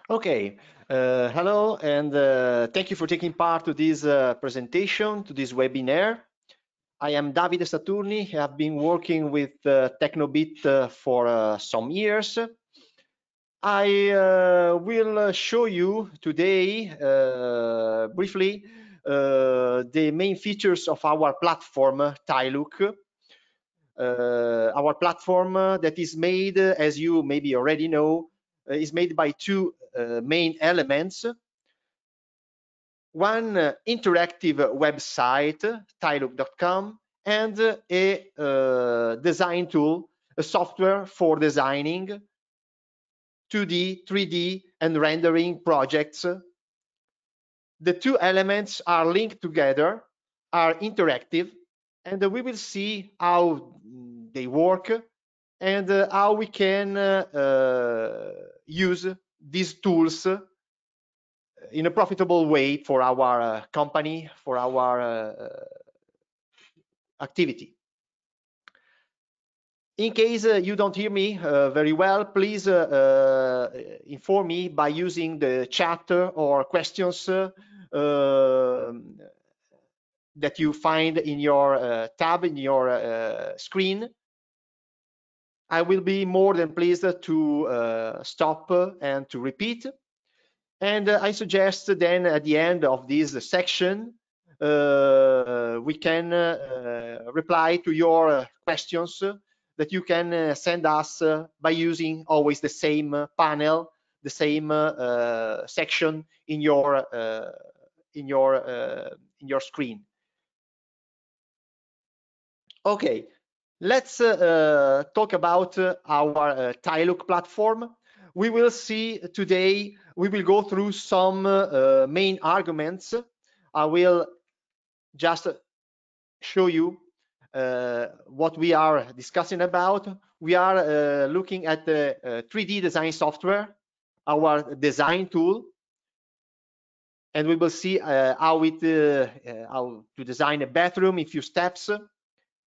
Okay, hello, and thank you for taking part to this presentation, to this webinar. I am Davide Saturni. I have been working with Technobit for some years. I will show you today, briefly, the main features of our platform, Tilelook. Our platform that is made, as you maybe already know, is made by two main elements. One interactive website, tilelook.com, and a design tool, a software for designing 2D, 3D, and rendering projects. The two elements are linked together, are interactive, and we will see how they work and how we can use these tools in a profitable way for our company, for our activity. In case you don't hear me very well, please inform me by using the chat or questions that you find in your tab, in your screen. I will be more than pleased to stop and to repeat. And I suggest then at the end of this section, we can reply to your questions that you can send us by using always the same panel, the same section in your screen. Okay, let's talk about our Tilelook platform. We will see today, we will go through some main arguments. I will just show you what we are discussing about. We are looking at the 3D design software, our design tool, and we will see how to design a bathroom in few steps.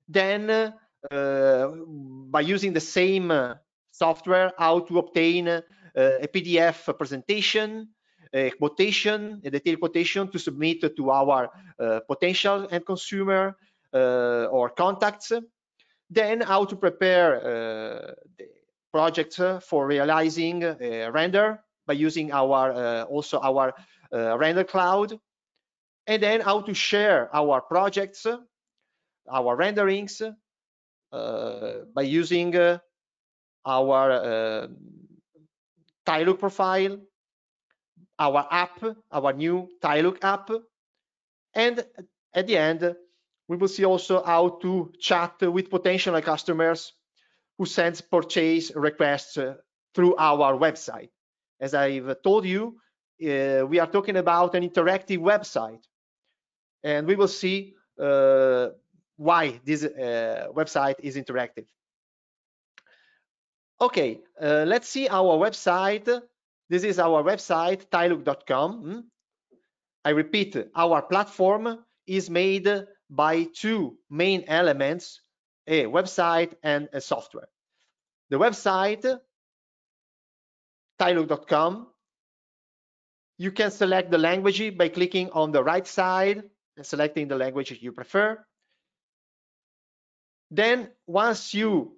Then by using the same software, how to obtain a PDF presentation, a quotation, a detailed quotation to submit to our potential end consumer or contacts. Then how to prepare the project for realizing a render by using our also our render cloud. And then how to share our projects, our renderings, by using our Tilelook profile, our app, our new Tilelook app, and at the end, we will see also how to chat with potential customers who sends purchase requests through our website. As I've told you, we are talking about an interactive website, and we will see why this website is interactive. Okay, let's see our website. This is our website, tilelook.com. I repeat, our platform is made by two main elements, a website and a software. The website, tilelook.com, you can select the language by clicking on the right side and selecting the language you prefer. Then once you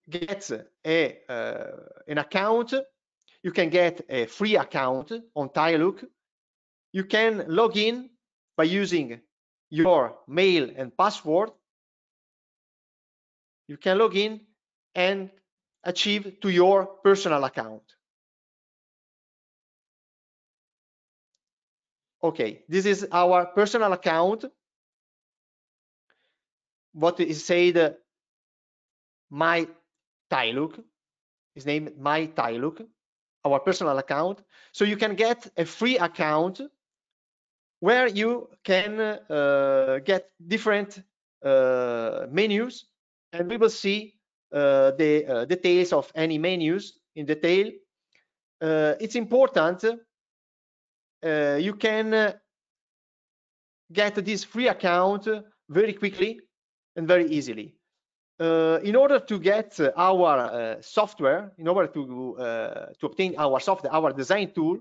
get an account, you can get a free account on Tilelook. You can log in by using your mail and password. You can log in and achieve to your personal account. Okay, this is our personal account. What is said, my Tilelook is named my Tilelook, our personal account. So you can get a free account where you can get different menus, and we will see the details of any menus in detail. It's important you can get this free account very quickly and very easily. in order to get our software, in order to obtain our software, our design tool,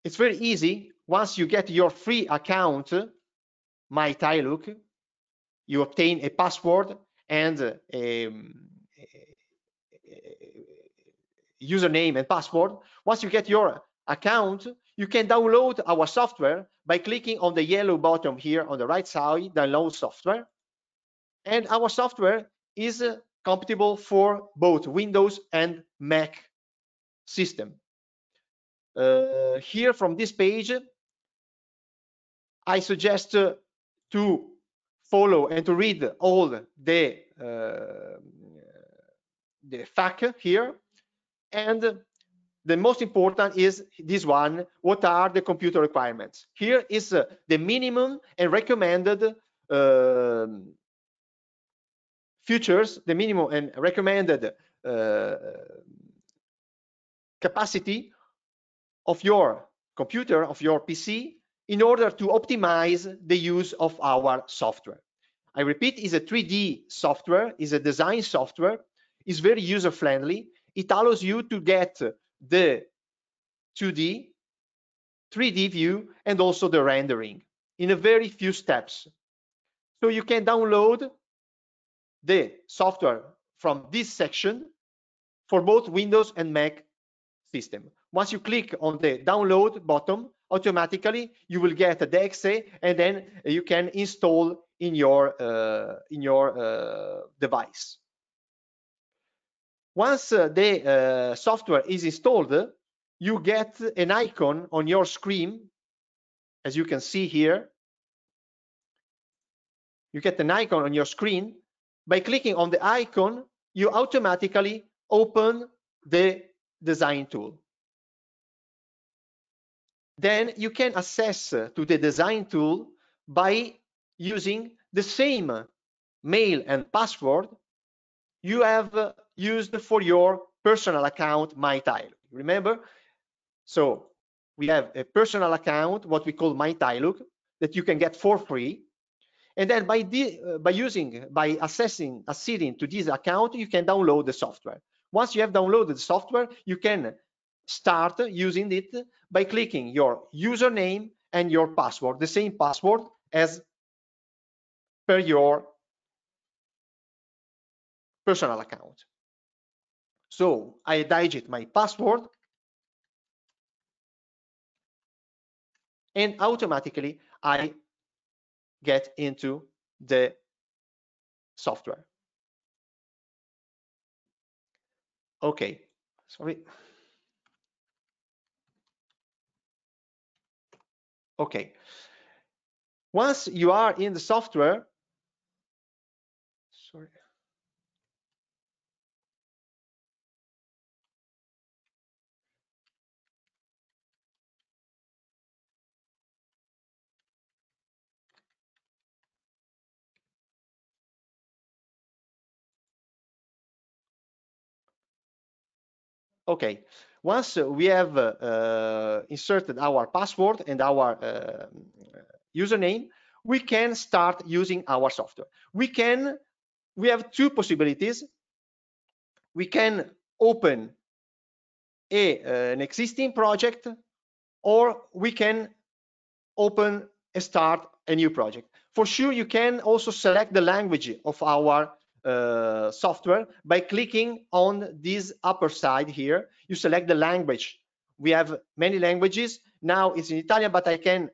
it's very easy. Once you get your free account, My Tilelook, you obtain a password and a username and password. Once you get your account, you can download our software by clicking on the yellow button here on the right side, download software. And our software is compatible for both Windows and Mac system. Here from this page, I suggest to follow and to read all the FAQ here. And the most important is this one: what are the computer requirements? Here is the minimum and recommended features, the minimum and recommended capacity of your computer, of your PC, in order to optimize the use of our software. I repeat, is a 3D software, is a design software, is very user-friendly. It allows you to get the 2D, 3D view, and also the rendering in a very few steps. So you can download the software from this section for both Windows and Mac system. Once you click on the download button, automatically you will get the exe, and then you can install in your device. Once the software is installed, you get an icon on your screen, as you can see here. You get an icon on your screen. By clicking on the icon, you automatically open the design tool. Then you can access to the design tool by using the same mail and password you have used for your personal account, MyTilelook. Remember? So we have a personal account, what we call MyTilelook, that you can get for free. And then by acceding to this account, you can download the software. Once you have downloaded the software, you can start using it by clicking your username and your password, the same password as per your personal account. So I digit my password, and automatically I get into the software. Okay, sorry. Okay. Once you are in the software, sorry. Okay, once we have inserted our password and our username, we can start using our software. We have two possibilities. We can open an existing project, or we can open and start a new project. For sure, you can also select the language of our software by clicking on this upper side here. You select the language. We have many languages. Now it's in Italian, but I can,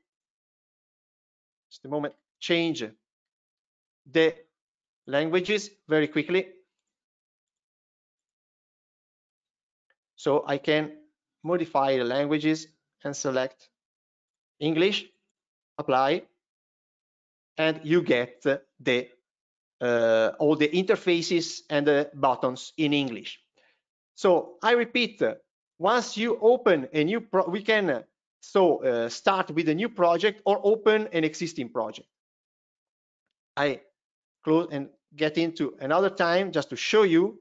just a moment, change the languages very quickly. So I can modify the languages and select English, apply, and you get the all the interfaces and the buttons in English. So I repeat, once you open a new we can start with a new project or open an existing project. I close and get into another time just to show you.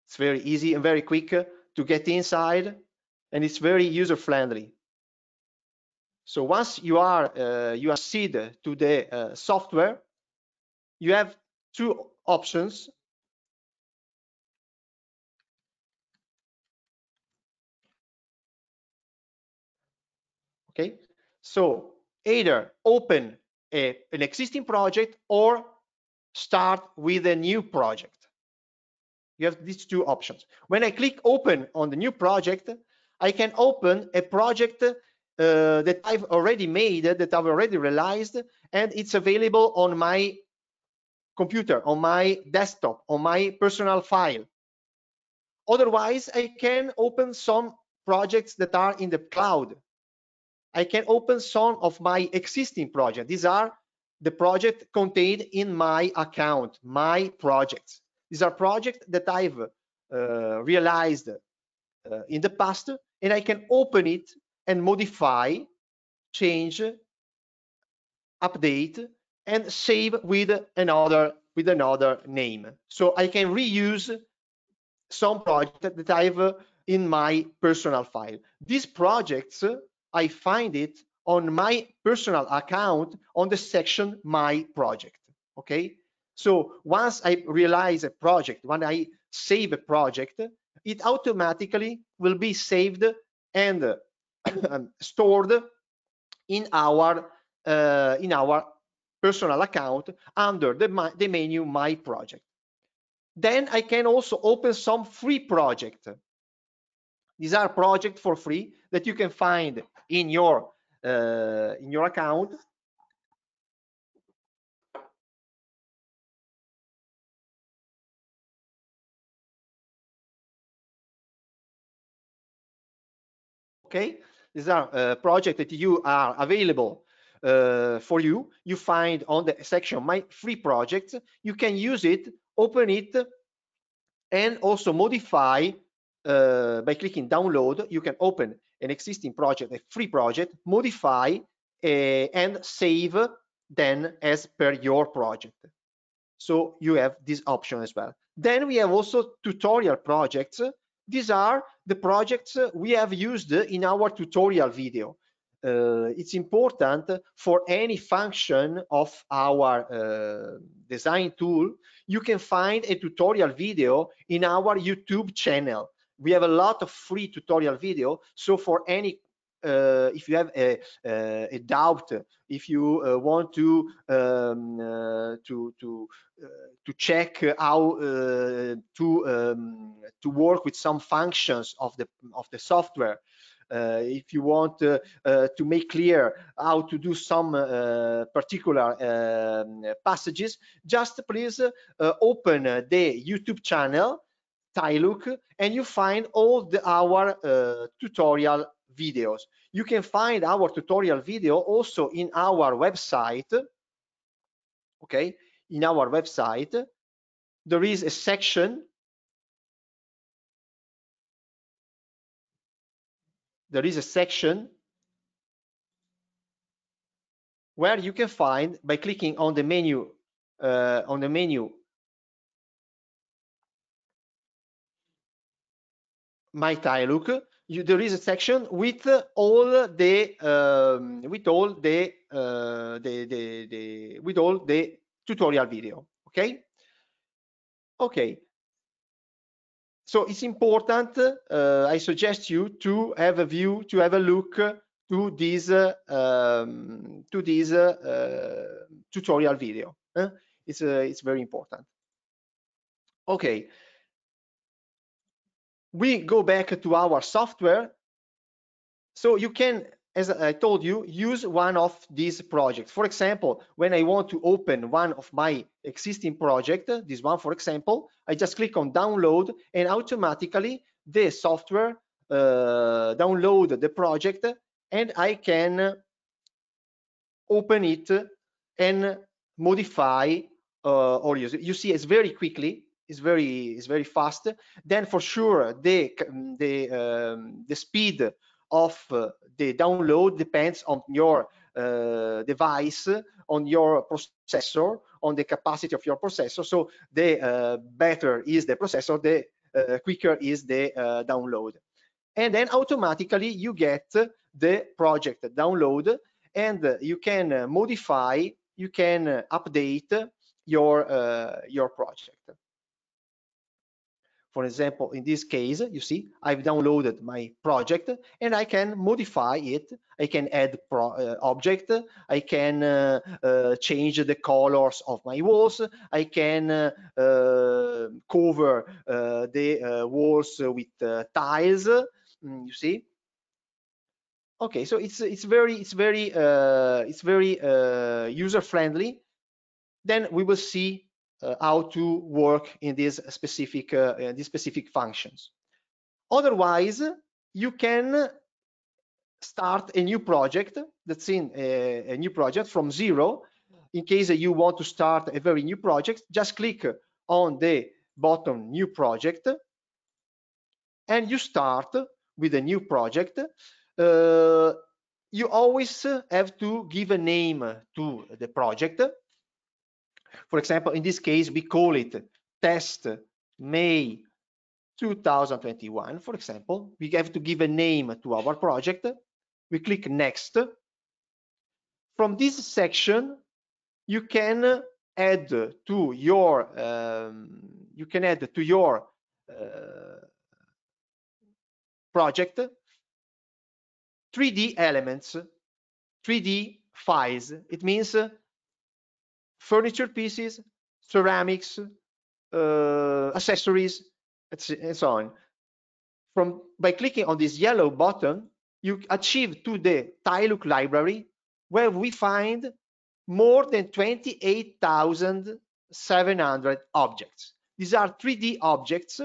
It's very easy and very quick to get inside, and it's very user friendly. So once you accede to the software, you have two options. Okay, so either open an existing project or start with a new project. You have these two options. When I click open on the new project, I can open a project that I've already made, that I've already realized, and it's available on my computer, on my desktop, on my personal file. Otherwise, I can open some projects that are in the cloud. I can open some of my existing projects. These are the projects contained in my account, my projects. These are projects that I've realized in the past, and I can open it and modify, change, update, and save with another name. So I can reuse some project that I've in my personal file. These projects, I find it on my personal account on the section My Project. Okay, so once I realize a project, when I save a project, it automatically will be saved and stored in our personal account under the menu My Project. Then I can also open some free projects. These are projects for free that you can find in your account. Okay, these are projects that you are available for you. You find on the section My Free Projects. You can use it, open it, and also modify by clicking download. You can open an existing project, a free project, modify and save then as per your project. So you have this option as well. Then we have also tutorial projects. These are the projects we have used in our tutorial video. It's important for any function of our design tool. You can find a tutorial video in our YouTube channel. We have a lot of free tutorial video. So for any if you have a doubt, if you want to check how to work with some functions of the software, if you want to make clear how to do some particular passages, just please open the YouTube channel Tilelook, and you find all our tutorial videos. You can find our tutorial video also in our website. Okay, in our website there is a section. There is a section where you can find, by clicking on the menu My Tilelook, there is a section with all the tutorial video. Okay, so it's important. I suggest you to have a look to this tutorial video. It's very important. Okay, we go back to our software. So you can, as I told you, use one of these projects. For example, when I want to open one of my existing project, this one, for example, I just click on download, and automatically the software download the project, and I can open it and modify or use it. You see, it's very quickly. It's very fast. Then for sure the speed of the download depends on your device, on your processor, on the capacity of your processor. So the better is the processor, the quicker is the download. And then automatically you get the project download, and you can modify, you can update your project. For example, in this case, you see, I've downloaded my project and I can modify it. I can add object. I can change the colors of my walls. I can cover the walls with tiles. You see. Okay, so it's very user friendly. Then we will see how to work in these specific functions. Otherwise, you can start a new project. That's in a new project from zero. In case you want to start a very new project, just click on the button New Project, and you start with a new project. You always have to give a name to the project. For example, in this case, we call it Test May 2021. For example, we have to give a name to our project. We click Next. From this section, you can add to your project 3D elements, 3D files. It means furniture pieces, ceramics, accessories, and so on. By clicking on this yellow button, you achieve to the Tilelook library, where we find more than 28,700 objects. These are 3D objects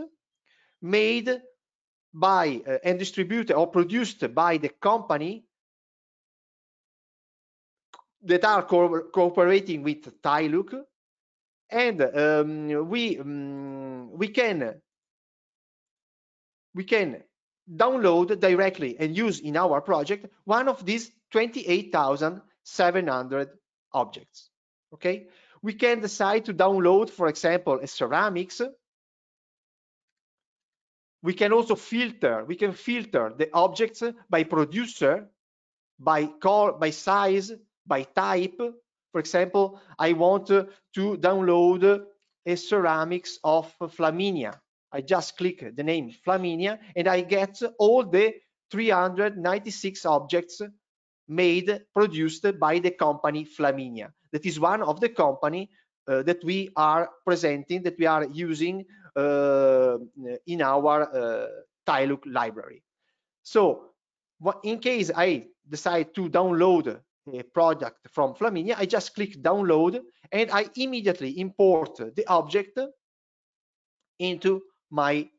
made by and distributed or produced by the company that are cooperating with Tilelook, and we can download directly and use in our project one of these 28,700 objects. Okay, we can decide to download, for example, a ceramics. We can also filter. We can filter the objects by producer, by size, by type. For example, I want to download a ceramics of Flaminia. I just click the name Flaminia and I get all the 396 objects produced by the company Flaminia. That is one of the company that we are presenting, that we are using in our Tilelook library. So in case I decide to download a product from Flaminia, I just click download and I immediately import the object into my,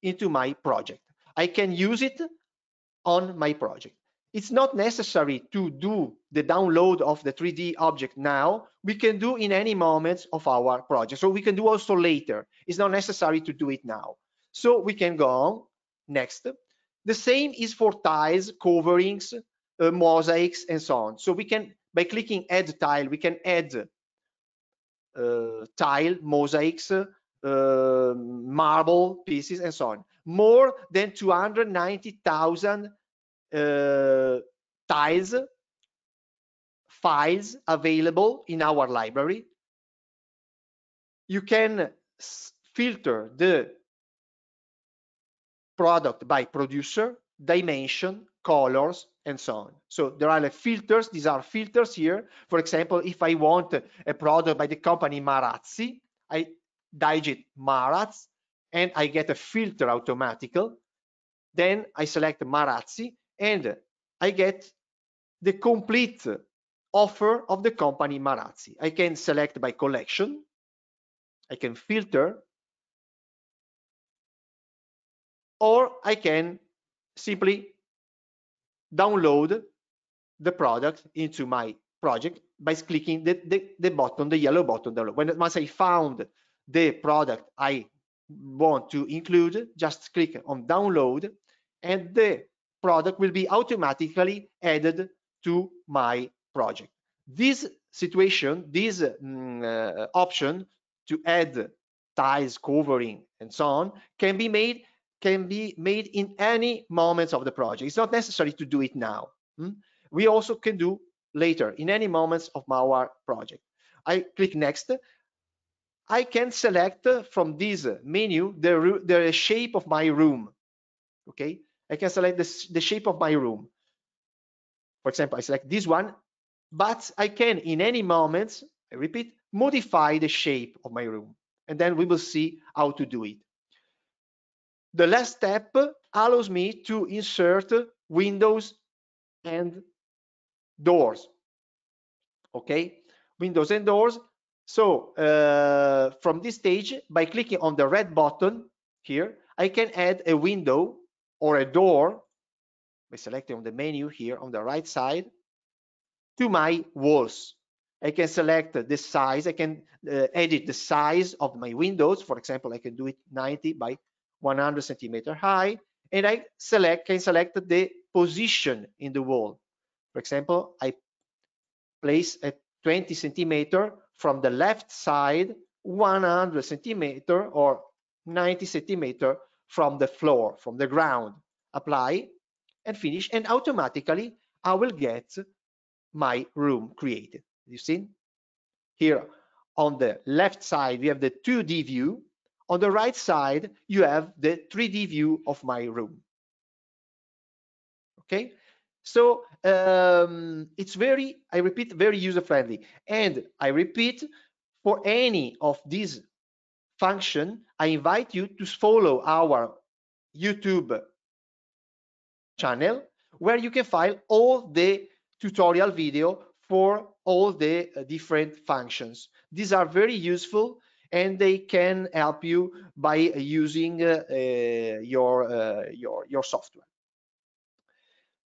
into my project. I can use it on my project. It's not necessary to do the download of the 3D object now. We can do in any moment of our project. So we can do also later. It's not necessary to do it now. So we can go on. Next. The same is for tiles, coverings, mosaics, and so on. So we can, by clicking Add Tile, we can add tile, mosaics, marble pieces, and so on. More than 290,000 tiles, files available in our library. You can filter the product by producer, dimension, colors, and so on. So there are filters. These are filters here. For example, if I want a product by the company Marazzi, I digit Maraz and I get a filter automatical. Then I select Marazzi and I get the complete offer of the company Marazzi. I can select by collection. I can filter, or I can simply download the product into my project by clicking the button, the yellow button download. Once I found the product I want to include, just click on download and the product will be automatically added to my project. This situation, this option to add tiles, covering, and so on, can be made can be made in any moments of the project. It's not necessary to do it now. We also can do later in any moments of our project. I click next. I can select from this menu the shape of my room. Okay, I can select the shape of my room. For example, I select this one, but I can in any moment, I repeat, modify the shape of my room. And then we will see how to do it. The last step allows me to insert windows and doors. Okay, windows and doors. So from this stage, by clicking on the red button here, I can add a window or a door by selecting on the menu here on the right side to my walls. I can select the size. I can edit the size of my windows. For example, I can do it 90 by 100 centimeter high, and I can select the position in the wall. For example, I place a 20 centimeter from the left side, 100 centimeter or 90 centimeter from the floor, from the ground. Apply and finish, and automatically I will get my room created. You see? Here on the left side, we have the 2D view. On the right side, you have the 3D view of my room. Okay? So it's very, I repeat, very user-friendly. And I repeat, for any of these function, I invite you to follow our YouTube channel, where you can find all the tutorial video for all the different functions. These are very useful and they can help you by using your software.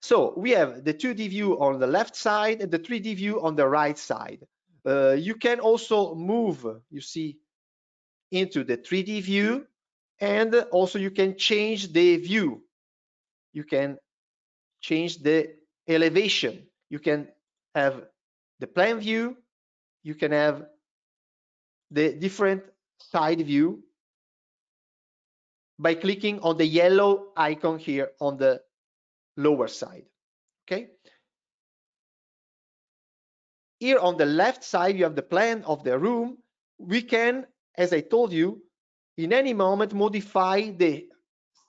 So we have the 2D view on the left side and the 3D view on the right side. You can also move, you see, into the 3D view, and also you can change the view. You can change the elevation. You can have the plan view. You can have the different side view by clicking on the yellow icon here on the lower side. Okay. Here on the left side, you have the plan of the room. We can, as I told you, in any moment modify the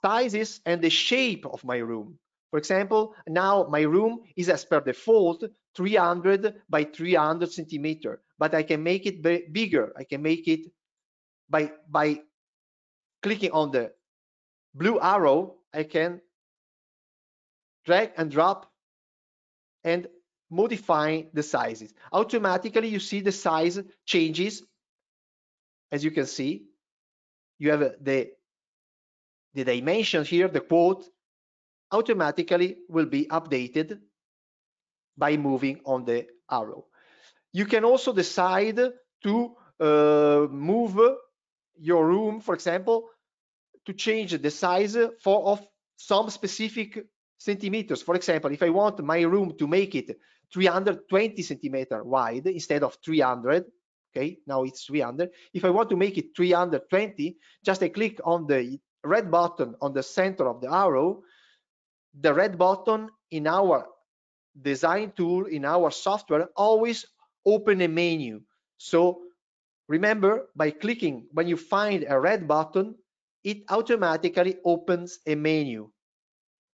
sizes and the shape of my room. For example, now my room is as per default 300 by 300 centimeter, but I can make it bigger. I can make it by clicking on the blue arrow. I can drag and drop and modify the sizes. Automatically, you see the size changes. As you can see, you have the dimensions here, the quote automatically will be updated by moving on the arrow. You can also decide to move your room, for example, to change the size of some specific centimeters. For example, if I want my room to make it 320 centimeter wide instead of 300, okay, now it's 300. If I want to make it 320, just I click on the red button on the center of the arrow. The red button in our design tool, in our software, always open a menu. So remember, by clicking, when you find a red button, it automatically opens a menu.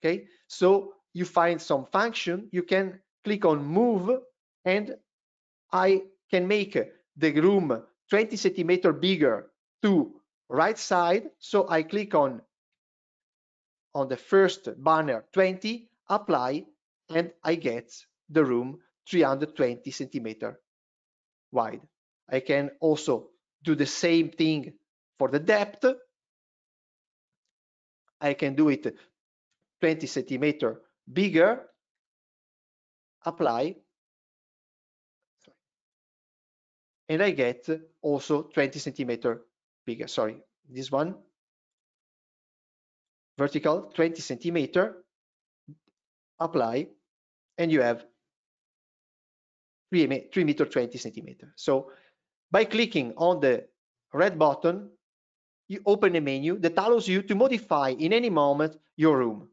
Okay, so you find some function, you can click on move, and I can make the room 20 centimeter bigger to right side. So I click on the first banner 20, apply, and I get the room 320 centimeter wide. I can also do the same thing for the depth. I can do it 20 centimeter bigger, apply, and I get also 20 centimeter bigger. Sorry, this one, vertical 20 centimeter, apply, and you have 3 meter 20 centimeter. So by clicking on the red button, you open a menu that allows you to modify in any moment your room.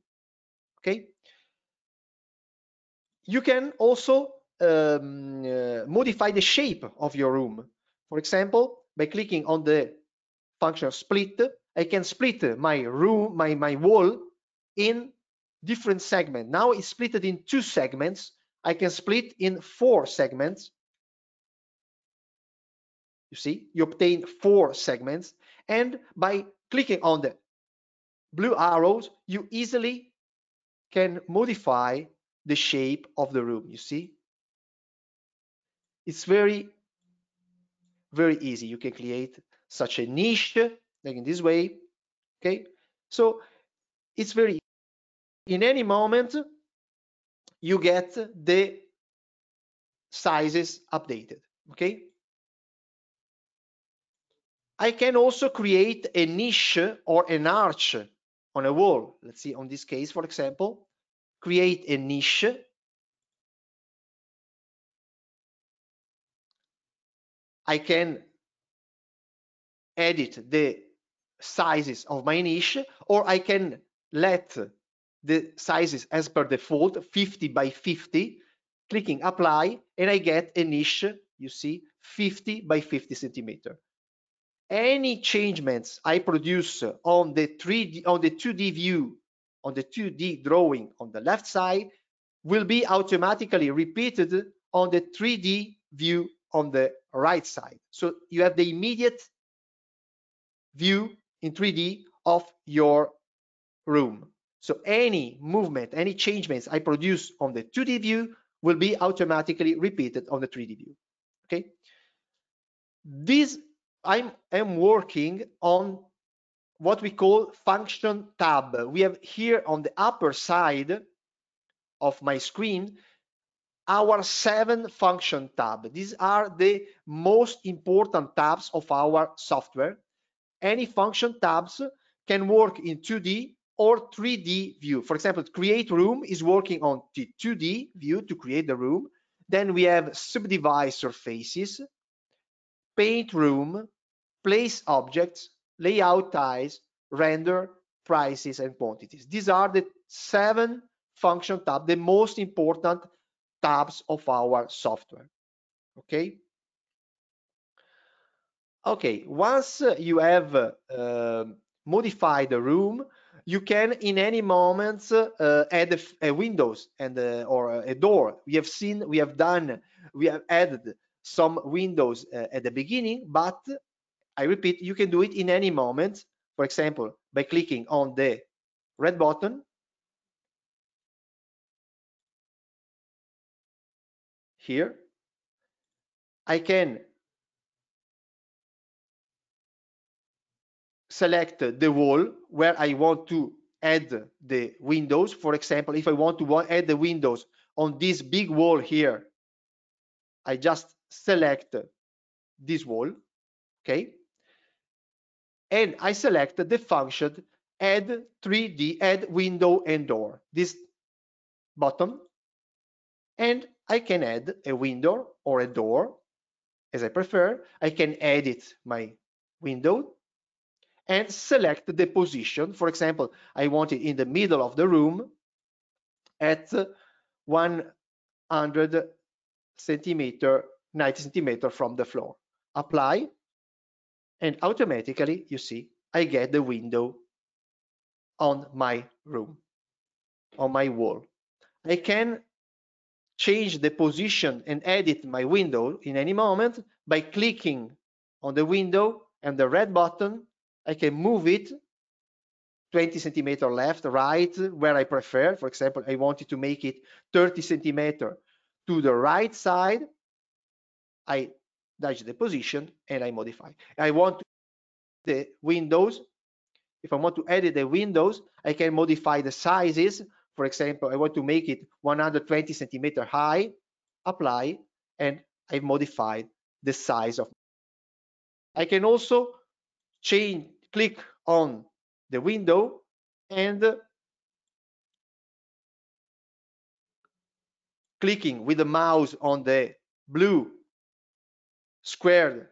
Okay. You can also modify the shape of your room. For example, by clicking on the function split, I can split my room, my wall in different segments. Now it's split in 2 segments. I can split in 4 segments. You see, you obtain 4 segments, and by clicking on the blue arrows, you easily can modify the shape of the room. You see, it's very easy. You can create such a niche like in this way. Okay, so it's very easy. In any moment you get the sizes updated. Okay, I can also create a niche or an arch on a wall. Let's see, on this case, for example, create a niche. I can edit the sizes of my niche, or I can let the sizes as per default 50 by 50, clicking apply, and I get a niche, you see, 50 by 50 centimeter. Any changements I produce on the 2D view, on the 2D drawing on the left side, will be automatically repeated on the 3D view on the right side. So you have the immediate view in 3D of your room. So any movement, any changements I produce on the 2D view will be automatically repeated on the 3D view. Okay. This I am working on what we call function tab. We have here on the upper side of my screen our 7 function tab. These are the most important tabs of our software. Any function tabs can work in 2D or 3D view. For example, create room is working on the 2D view to create the room. Then we have subdivise surfaces, paint room, place objects, layout tiles, render, prices, and quantities. These are the 7 function tabs, the most important tabs of our software. Okay. Okay, once you have modified the room, you can in any moment add a windows and or a door. We have added some windows at the beginning, but I repeat, you can do it in any moment. For example, by clicking on the red button here, I can select the wall where I want to add the windows. For example, if I want to add the windows on this big wall here, I just select this wall, okay? And I select the function add 3D, add window and door, this button, and I can add a window or a door as I prefer. I can edit my window and select the position. For example, I want it in the middle of the room at 100 centimeter, 90 centimeter from the floor. Apply, and automatically, you see, I get the window on my room, on my wall. I can change the position and edit my window in any moment by clicking on the window and the red button. I can move it 20 centimeter left, right, where I prefer. For example, I wanted to make it 30 centimeter to the right side. I nudge the position and I modify. I want the windows. If I want to edit the windows, I can modify the sizes. For example, I want to make it 120 centimeter high, apply, and I've modified the size of. I can also click on the window and clicking with the mouse on the blue square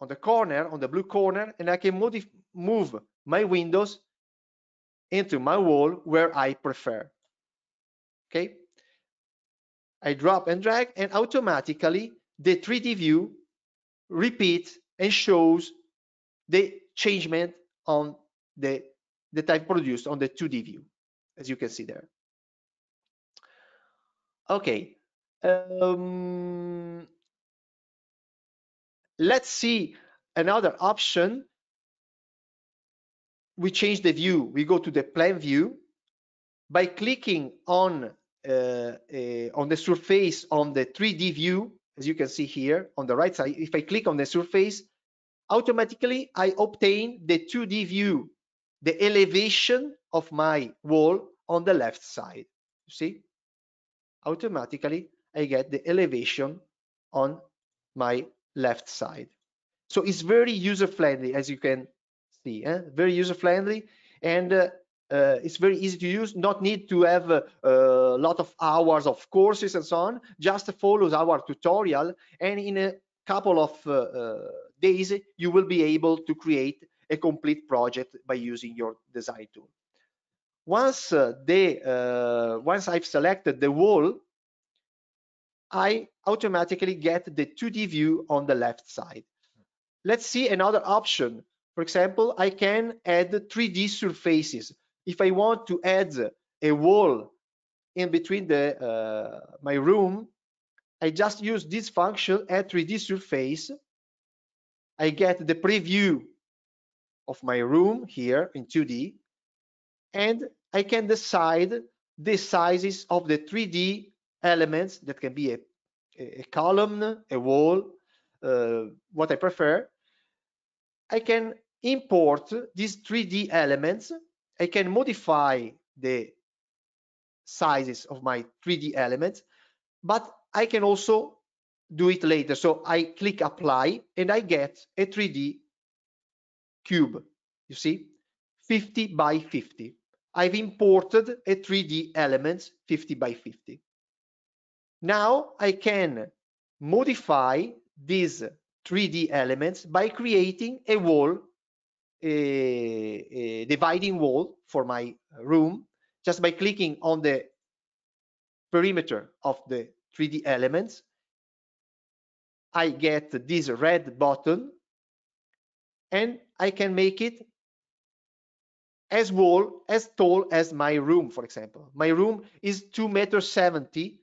on the corner, on the blue corner, and I can move my windows into my wall where I prefer. Okay, I drop and drag, and automatically the 3D view repeats and shows the changement on the that I've produced on the 2D view, as you can see there. Okay, let's see another option. We change the view. We go to the plan view by clicking on the surface on the 3D view, as you can see here on the right side. If I click on the surface, automatically I obtain the 2D view, the elevation of my wall on the left side. You see? Automatically I get the elevation on my left side. So it's very user-friendly, as you can see, very user-friendly, and it's very easy to use. Not need to have a lot of hours of courses and so on. Just follows our tutorial, and in a couple of days, you will be able to create a complete project by using your design tool. Once I've selected the wall, I automatically get the 2D view on the left side. Let's see another option. For example, I can add 3D surfaces. If I want to add a wall in between my room, I just use this function, add 3D surface. I get the preview of my room here in 2D, and I can decide the sizes of the 3D elements. That can be a column, a wall, what I prefer. I can import these 3D elements. I can modify the sizes of my 3D elements, but I can also do it later. So I click apply and I get a 3D cube. You see, 50 by 50. I've imported a 3D element 50 by 50. Now I can modify these 3D elements by creating a wall, a dividing wall for my room, just by clicking on the perimeter of the 3D elements. I get this red button, and I can make it as tall as my room. For example, my room is 2.70 meters.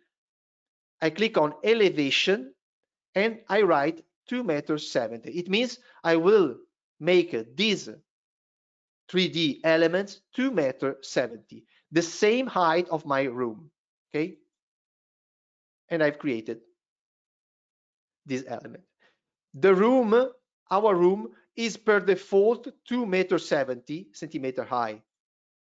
I click on elevation and I write 2.70 meters. It means I will make these 3D elements 2.70 meters, the same height of my room. Okay, and I've created this element. The room, our room, is per default 2.70 meters high.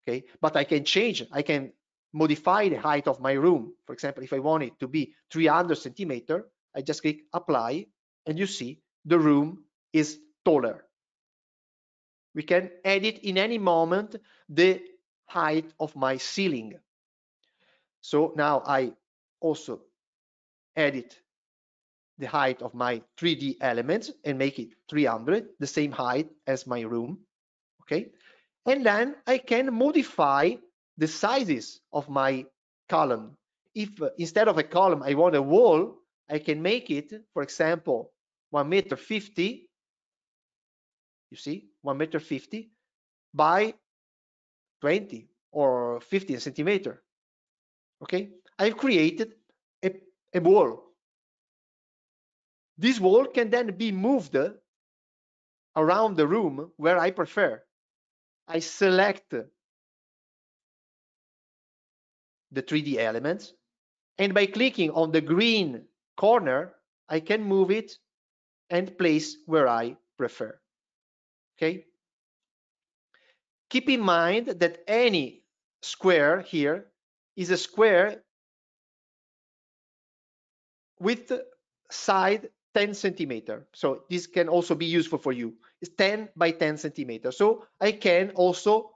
Okay, but I can change, I can modify the height of my room. For example, if I want it to be 300 centimeters, I just click apply, and you see the room is taller. We can edit in any moment the height of my ceiling. So now I also edit the height of my 3D elements and make it 300, the same height as my room. Okay, and then I can modify the sizes of my column. If instead of a column I want a wall, I can make it, for example, 1.50 meters. You see, 1.50 meters by 20 or 15 centimeters. Okay, I've created a wall. This wall can then be moved around the room where I prefer. I select the 3D elements, and by clicking on the green corner, I can move it and place where I prefer. Okay. Keep in mind that any square here is a square with side 10 centimeters. So this can also be useful for you. It's 10 by 10 centimeters. So I can also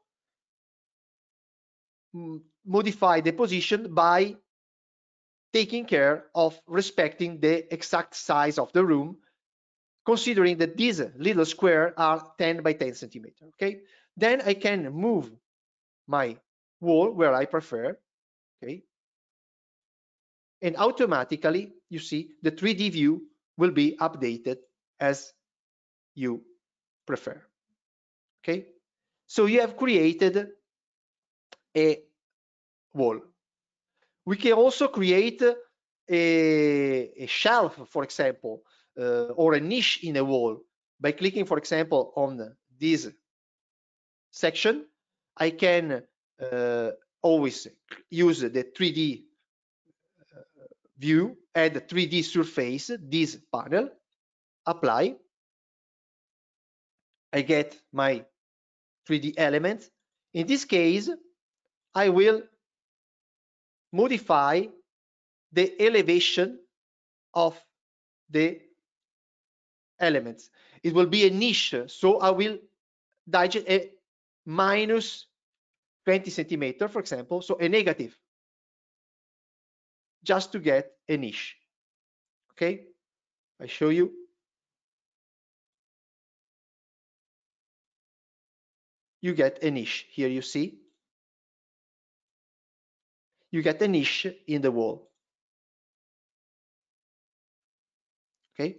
modify the position by taking care of respecting the exact size of the room considering that these little squares are 10 by 10 centimeter. Okay, then I can move my wall where I prefer. Okay, and automatically, you see, the 3D view will be updated as you prefer. Okay, so you have created a wall. We can also create a shelf, for example, or a niche in a wall by clicking, for example, on this section. I can always use the 3D view, add 3D surface, this panel, apply. I get my 3D element. In this case, I will modify the elevation of the elements. It will be a niche, so I will digest a minus 20 centimeter, for example, so a negative, just to get a niche. Okay, I show you. You get a niche. Here you see. You get a niche in the wall. Okay.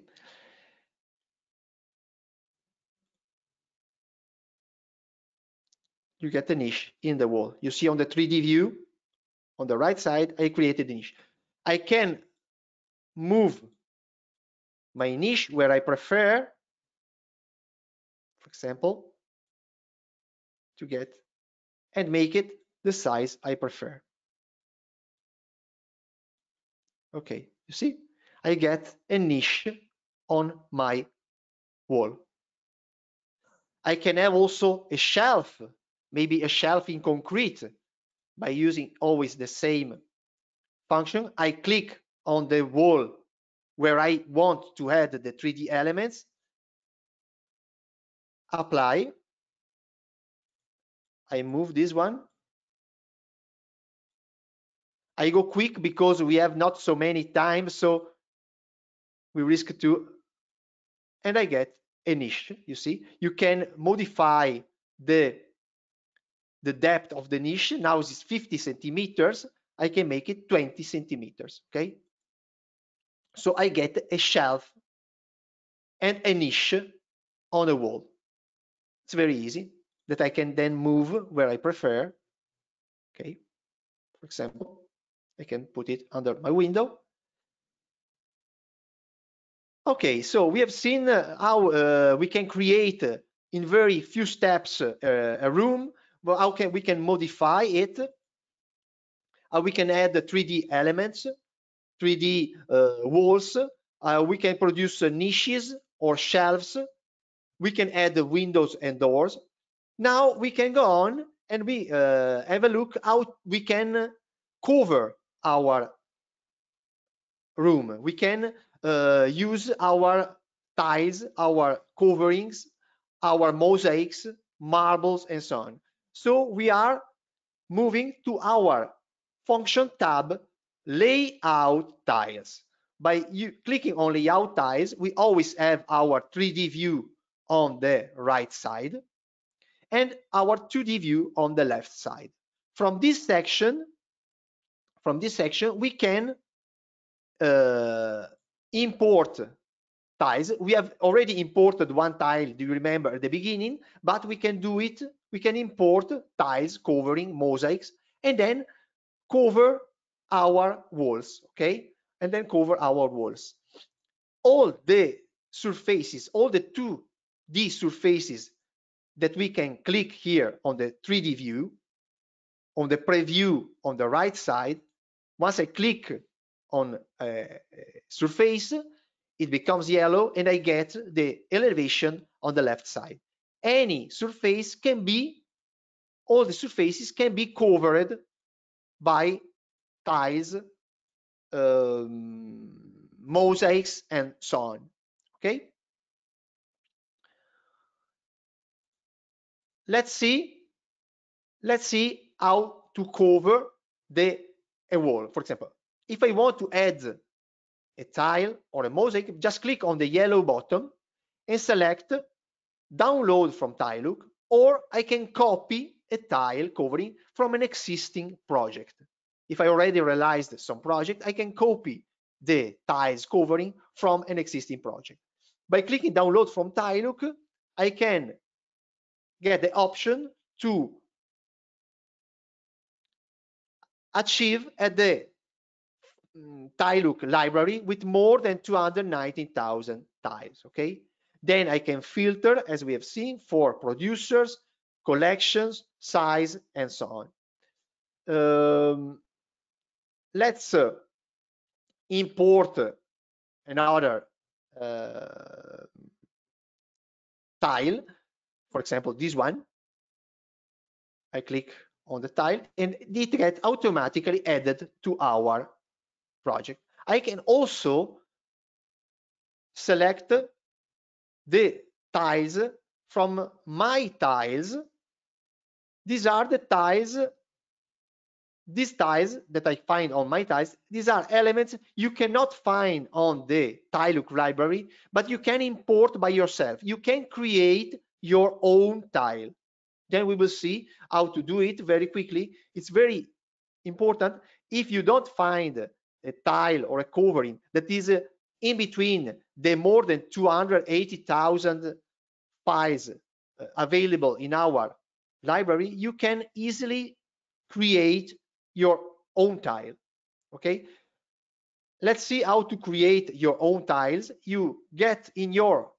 You get a niche in the wall. You see on the 3D view, on the right side, I created a niche. I can move my niche where I prefer, for example, to get and make it the size I prefer. Okay, you see, I get a niche on my wall. I can have also a shelf, maybe a shelf in concrete, by using always the same function. I click on the wall where I want to add the 3D elements, apply. I move this one. I go quick because we have not so many times, so we risk to, and I get a niche. You see, you can modify the depth of the niche. Now it's 50 centimeters. I can make it 20 centimeters. Okay, so I get a shelf and a niche on a wall. It's very easy that I can then move where I prefer. Okay, for example, I can put it under my window. Okay, so we have seen how we can create in very few steps a room. Well, how can we can modify it? We can add the 3D elements, 3D walls. We can produce niches or shelves. We can add the windows and doors. Now we can go on and we have a look how we can cover our room. We can use our tiles, our coverings, our mosaics, marbles, and so on. So we are moving to our function tab, layout tiles. By clicking on layout tiles, we always have our 3D view on the right side and our 2D view on the left side. From this section, we can import tiles. We have already imported one tile, do you remember, at the beginning? But we can do it, we can import tiles covering mosaics and then cover our walls, okay? And then cover our walls. All the surfaces, all the 2D surfaces that we can click here on the 3D view, on the preview on the right side, once I click on a surface, it becomes yellow and I get the elevation on the left side. Any surface can be, all the surfaces can be covered by tiles, mosaics, and so on. Okay. Let's see how to cover a wall. For example, if I want to add a tile or a mosaic, just click on the yellow button and select download from Tilelook, or I can copy a tile covering from an existing project. If I already realized some project, I can copy the tiles covering from an existing project. By clicking download from Tilelook, I can get the option to achieve at the Tilelook library with more than 219,000 tiles, okay? Then I can filter, as we have seen, for producers, collections, size, and so on. Let's import another tile, for example, this one. I click on the tile and it gets automatically added to our project. I can also select the tiles from my tiles. These are the tiles, these tiles that I find on my tiles. These are elements you cannot find on the Tilelook library, but you can import by yourself. You can create your own tile. Then we will see how to do it very quickly. It's very important. If you don't find a tile or a covering that is in between the more than 280,000 files available in our library, you can easily create your own tile. Okay, let's see how to create your own tiles. You get in your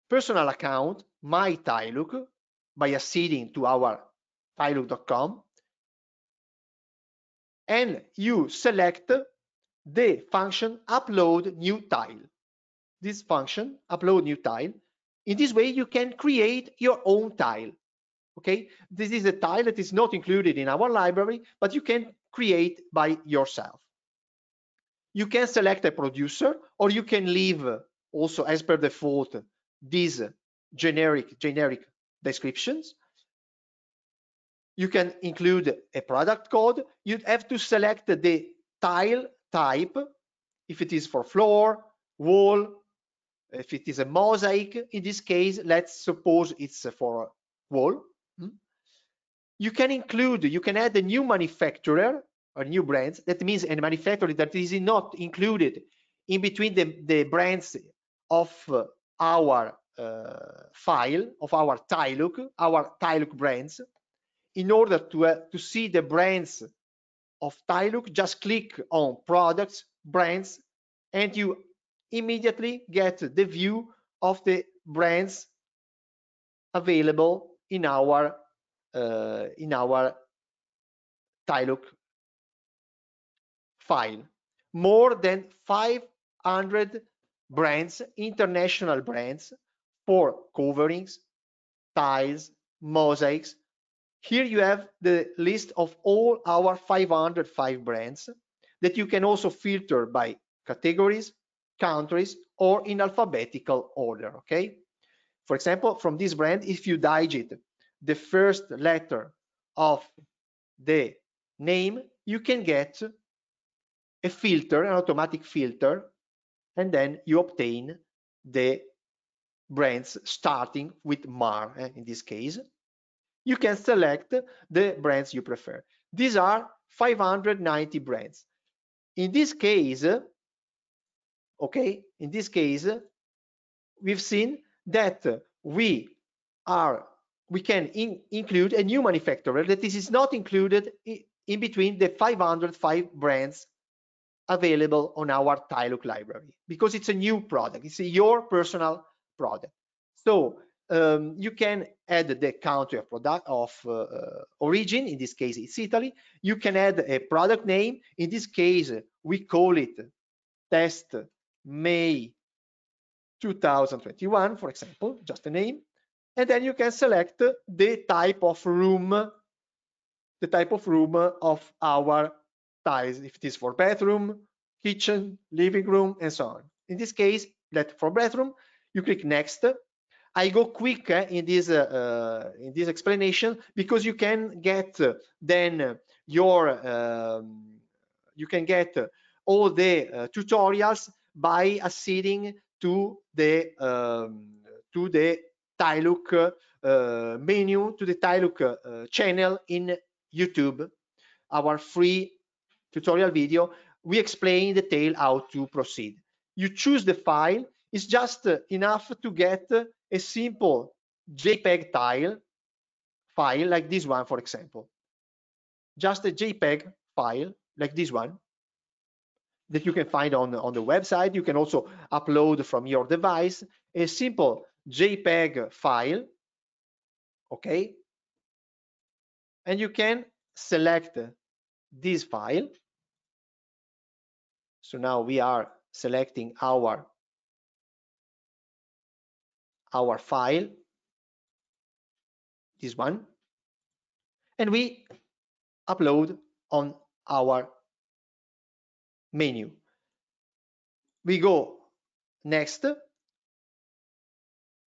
personal account my Tilelook by acceding to our tilelook.com, and you select the function upload new tile. This function, upload new tile. In this way, you can create your own tile. Okay, this is a tile that is not included in our library, but you can create by yourself. You can select a producer, or you can leave also as per default these generic descriptions. You can include a product code. You have to select the tile type, if it is for floor, wall, if it is a mosaic. In this case, let's suppose it's for wall. You can include, you can add a new manufacturer or new brands. That means a manufacturer that is not included in between the brands of our file, of our Tilelook brands. In order to see the brands of Tilelook, just click on products, brands, and you immediately get the view of the brands available in our Tilelook file. More than 500 brands, international brands, for coverings, tiles, mosaics. Here you have the list of all our 505 brands that you can also filter by categories, countries, or in alphabetical order, okay? For example, from this brand, if you digit the first letter of the name, you can get a filter, an automatic filter, and then you obtain the brands starting with Mar, in this case. You can select the brands you prefer. These are 590 brands. In this case, okay, in this case, we've seen that we can include a new manufacturer that this is not included in between the 505 brands available on our Tilelook library, because it's a new product. It's your personal product. So you can add the country of origin. In this case, it's Italy. You can add a product name. In this case, we call it Test May 2021, for example, just a name. And then you can select the type of room, of our tiles, if it is for bathroom, kitchen, living room, and so on. In this case, for bathroom, you click next. I go quick in this explanation, because you can get then you can get all the tutorials by acceding to the Tilelook menu, to the Tilelook channel in YouTube, our free tutorial video. We explain in detail how to proceed. You choose the file. It's just enough to get a simple JPEG file like this one, for example. Just a JPEG file like this one that you can find on the website. You can also upload from your device a simple JPEG file, okay? And you can select this file. So now we are selecting our file, this one, and we upload on our menu. We go next.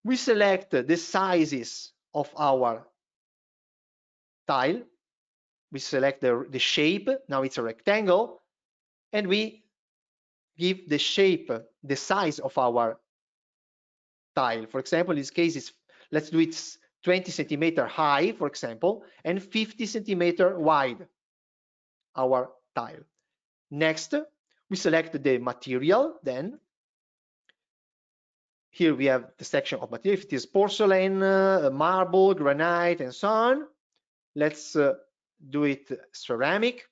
We select the sizes of our tile. We select the shape. Now it's a rectangle, and we give the shape, the size of our tile. For example, in this case, let's do it 20 centimeter high, for example, and 50 centimeter wide, our tile. Next, we select the material. Then here we have the section of material. If it is porcelain, marble, granite, and so on. Let's do it ceramic.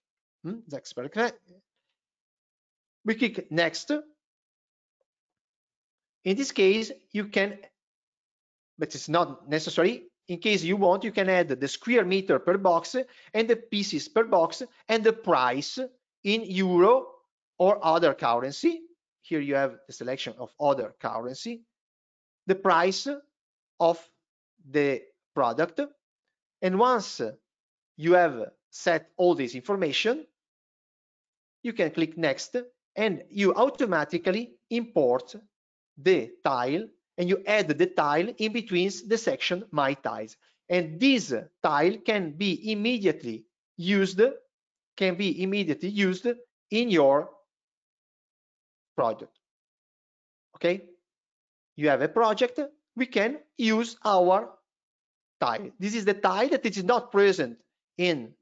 We click next. In this case, you can, but it's not necessary. In case you want, you can add the square meter per box and the pieces per box and the price in euro or other currency. Here you have the selection of other currency, the price of the product. And once you have set all this information, you can click next, and you automatically import the tile, and you add the tile in between the section My Tiles. And this tile can be immediately used in your project. Okay, you have a project, we can use our tile. This is the tile that is not present in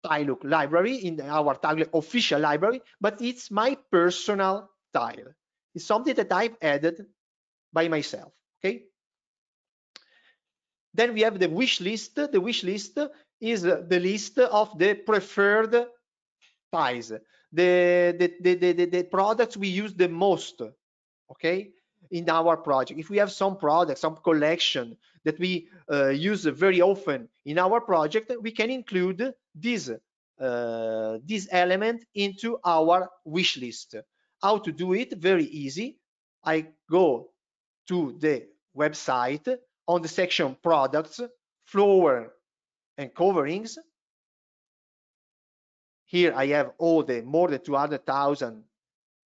Tilelook library, in our Tilelook official library, but it's my personal tile. It's something that I've added by myself. Okay. Then we have the wish list. The wish list is the list of the preferred tiles, the products we use the most, okay, in our project. If we have some products, some collection that we use very often in our project, we can include this element into our wish list. How to do it? Very easy. I go to the website on the section products, flower and coverings. Here I have all the more than 200,000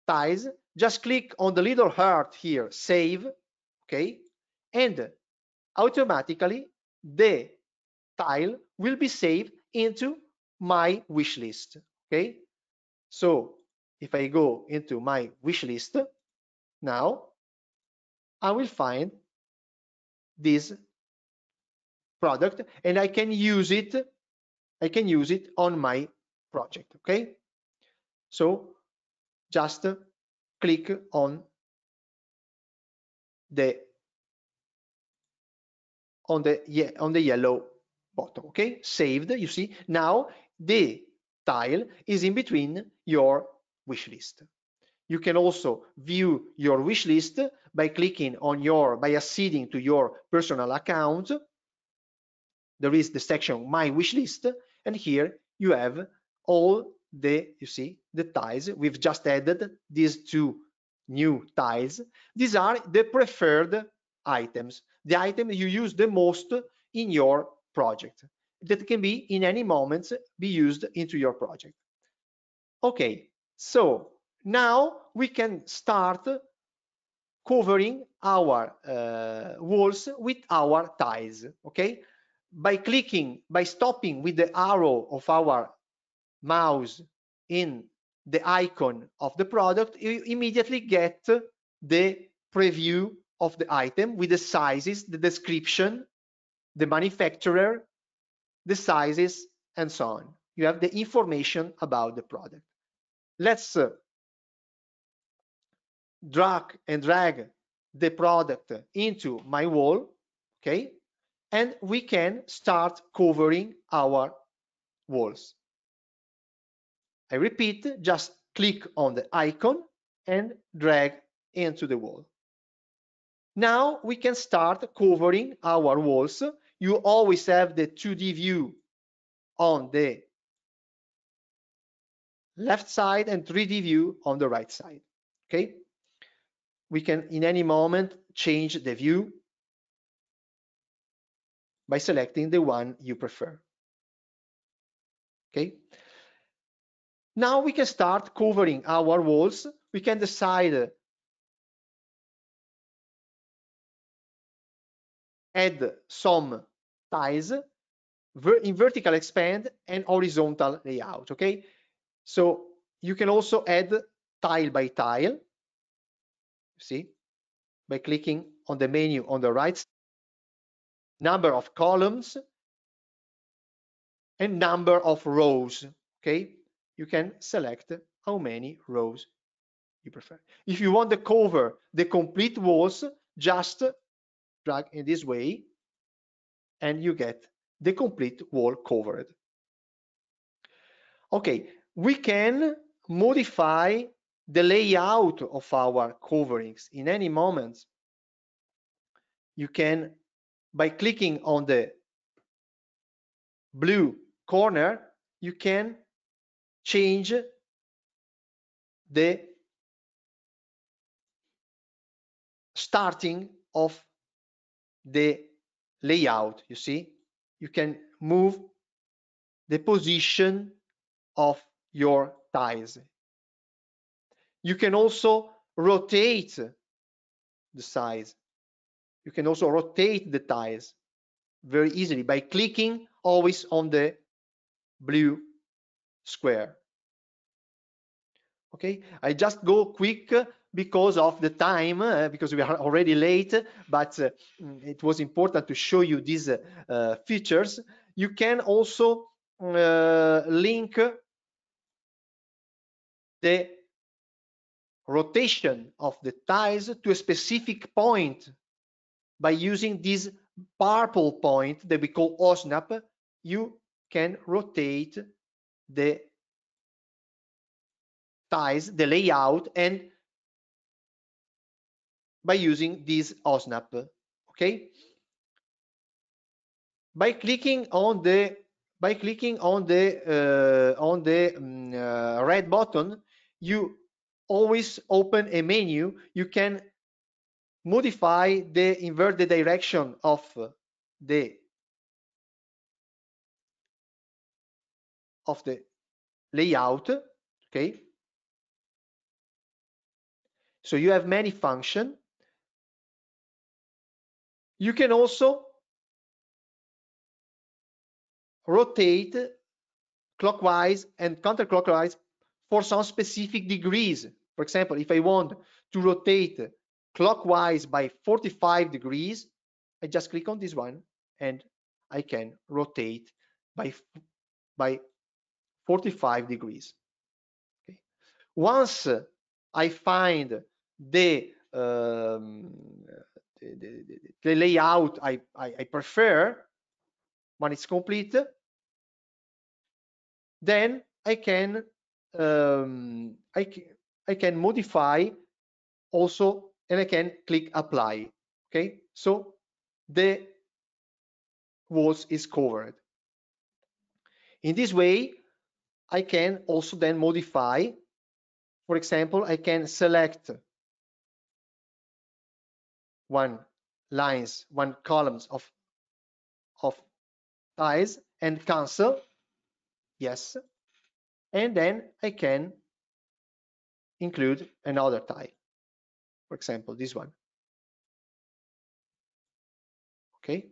tiles. Just click on the little heart here, save, okay, and automatically the tile will be saved into my wish list. Okay, so if I go into my wish list now, I will find this product and I can use it on my project. Okay, so just click on the yellow button. Okay, saved. You see now the tile is in between your wish list. You can also view your wish list by clicking on by acceding to your personal account. There is the section My Wish List, and here you have all the, you see, the tiles. We've just added these two new tiles. These are the preferred items, the item you use the most in your project, that can be in any moment be used into your project. Okay, so now we can start covering our walls with our tiles. Okay, by stopping with the arrow of our mouse in the icon of the product, you immediately get the preview of the item with the sizes, the description, the manufacturer, the sizes, and so on. You have the information about the product. Let's drag and drag the product into my wall, okay? And we can start covering our walls. I repeat, just click on the icon and drag into the wall. Now we can start covering our walls. You always have the 2D view on the left side and 3D view on the right side, okay? We can in any moment change the view by selecting the one you prefer, okay? Now we can start covering our walls. We can decide add some tiles in vertical expand and horizontal layout, okay? So you can also add tile by tile, see, by clicking on the menu on the right, number of columns and number of rows, okay? You can select how many rows you prefer. If you want to cover the complete walls, just drag in this way and you get the complete wall covered. Okay, we can modify the layout of our coverings in any moment. You can, by clicking on the blue corner, you can change the starting of the layout. You see, you can move the position of your tiles. You can also rotate the size. You can also rotate the tiles very easily by clicking always on the blue square. Okay, I just go quick because of the time, because we are already late, but it was important to show you these features. You can also link the rotation of the tiles to a specific point by using this purple point that we call OSNAP. You can rotate the tiles, the layout, and by using this OSNAP, okay? By clicking on the red button, you always open a menu. You can modify the inverted direction of the layout, okay? So you have many functions. You can also rotate clockwise and counterclockwise for some specific degrees. For example, if I want to rotate clockwise by 45 degrees, I just click on this one and I can rotate by 45 degrees. Okay. Once I find the layout I prefer, when it's complete, then I can modify also, and I can click apply. Okay, so the walls is covered. In this way, I can also then modify. For example, I can select one columns of tiles and cancel, yes, and then I can include another tile. For example, this one. Okay.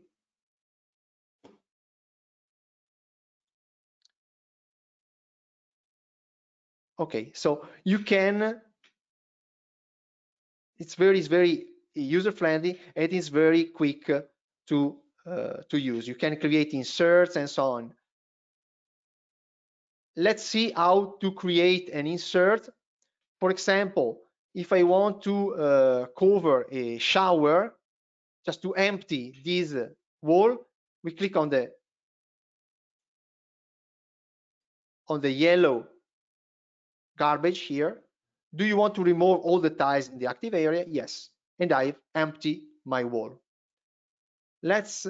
Okay, so you can, it's very user friendly, and it is very quick to use. You can create inserts and so on. Let's see how to create an insert. For example, if I want to cover a shower, just to empty this wall, we click on the yellow garbage here. Do you want to remove all the tiles in the active area? Yes. And I've emptied my wall. Let's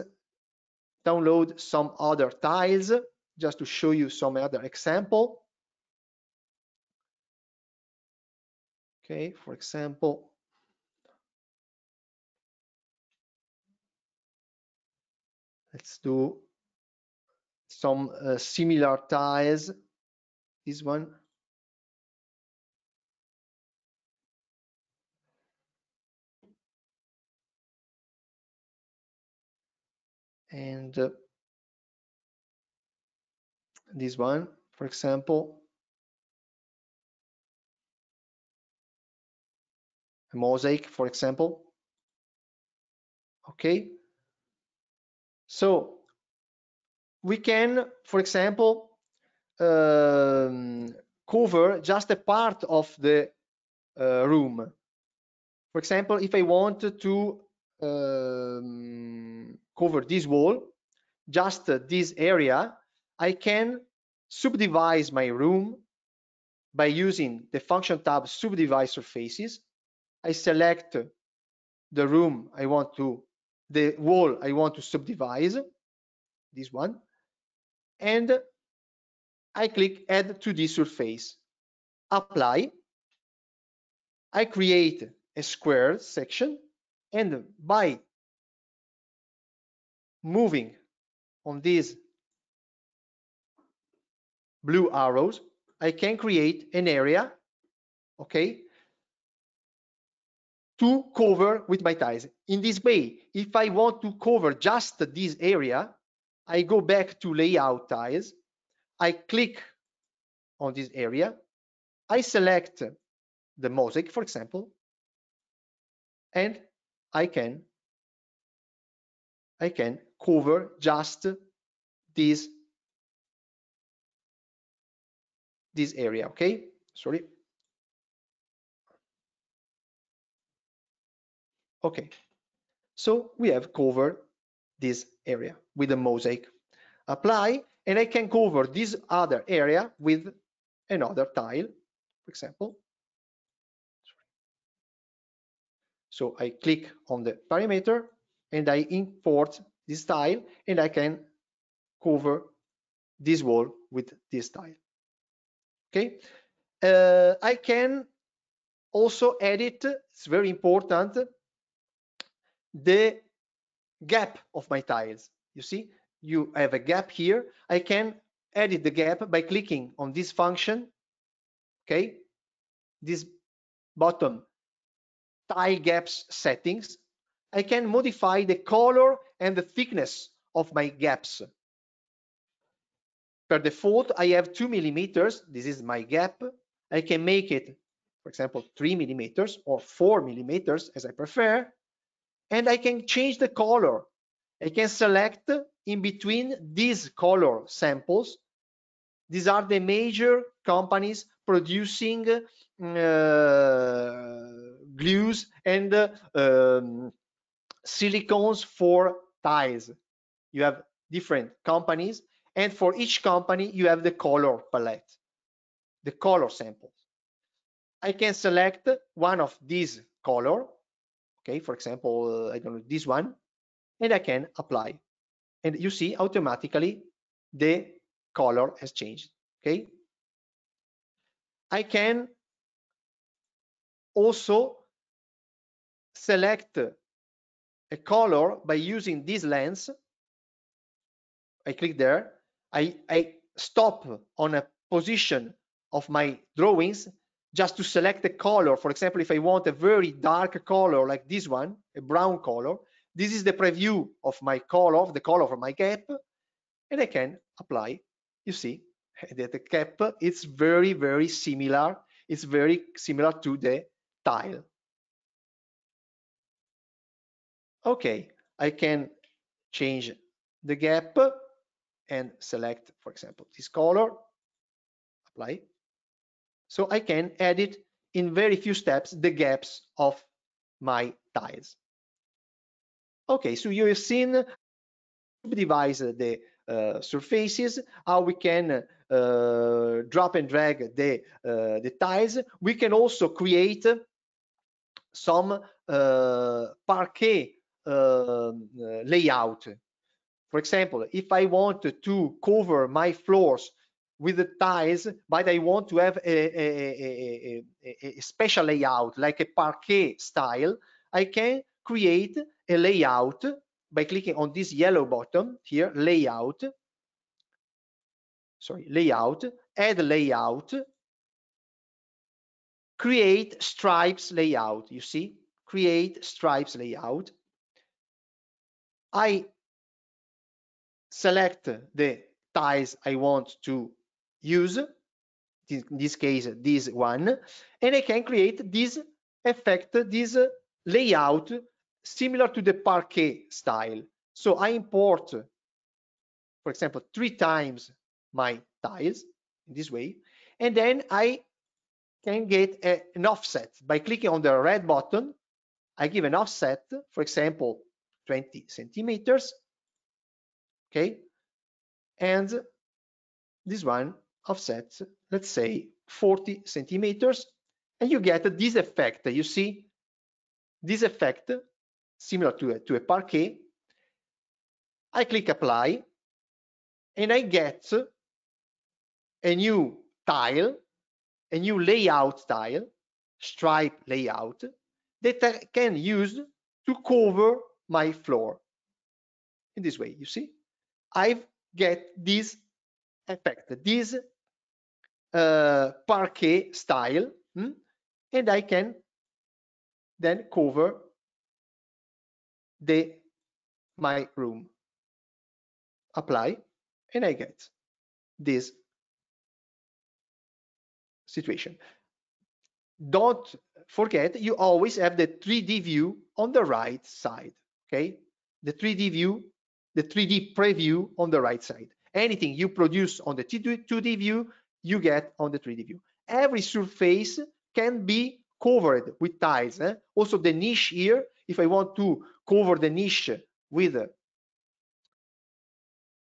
download some other tiles just to show you some other example. Okay, for example, let's do some similar tiles. This one. And this one, for example, a mosaic, for example. Okay, so we can, for example, cover just a part of the room. For example, if I want to cover this wall, just this area, I can subdivide my room by using the function tab subdivide surfaces. I select the room I want to, the wall I want to subdivide, this one, and I click add to this surface, apply. I create a square section, and by moving on these blue arrows, I can create an area, okay, to cover with my tiles. In this way, if I want to cover just this area, I go back to layout tiles, I click on this area, I select the mosaic, for example, and I can cover just this area. Okay, sorry. Okay, so we have covered this area with a mosaic. Apply, and I can cover this other area with another tile, for example. So I click on the parameter and I import this tile, and I can cover this wall with this tile. Okay, I can also edit, it's very important, the gap of my tiles. You see, you have a gap here. I can edit the gap by clicking on this function, okay, this bottom tile gaps settings. I can modify the color and the thickness of my gaps. Per default, I have 2 millimeters. This is my gap. I can make it, for example, 3 millimeters or 4 millimeters as I prefer. And I can change the color. I can select in between these color samples. These are the major companies producing glues and silicones for tiles. You have different companies, and for each company you have the color palette, the color samples. I can select one of these color, okay, for example, I don't know, this one, and I can apply, and you see automatically the color has changed. Okay, I can also select a color by using this lens. I click there, I stop on a position of my drawings just to select the color. For example, if I want a very dark color like this one, a brown color, this is the preview of my color, the color of my gap, and I can apply. You see, the cap is very similar. It's very similar to the tile. Okay, I can change the gap and select, for example, this color, apply. So I can edit in very few steps the gaps of my tiles. Okay, so you have seen Subdevice the surfaces, how we can drop and drag the tiles. We can also create some parquet layout. For example, if I want to cover my floors with the tiles, but I want to have a special layout, like a parquet style, I can create a layout by clicking on this yellow button here, layout, add layout, create stripes layout. You see, create stripes layout. I select the tiles I want to use, in this case this one, and I can create this effect, this layout similar to the parquet style. So I import, for example, 3 times my tiles in this way, and then I can get an offset by clicking on the red button. I give an offset, for example, 20 centimeters, okay, and this one offsets, let's say 40 centimeters, and you get this effect. You see this effect similar to a parquet. I click apply, and I get a new tile, a new layout tile, stripe layout, that I can use to cover my floor. In this way, you see, I get this effect, this parquet style, and I can then cover my room. Apply, and I get this situation. Don't forget, you always have the 3D view on the right side, okay? The 3D view, the 3D preview on the right side. Anything you produce on the 2D view, you get on the 3D view. Every surface can be covered with tiles. Also the niche here, if I want to cover the niche with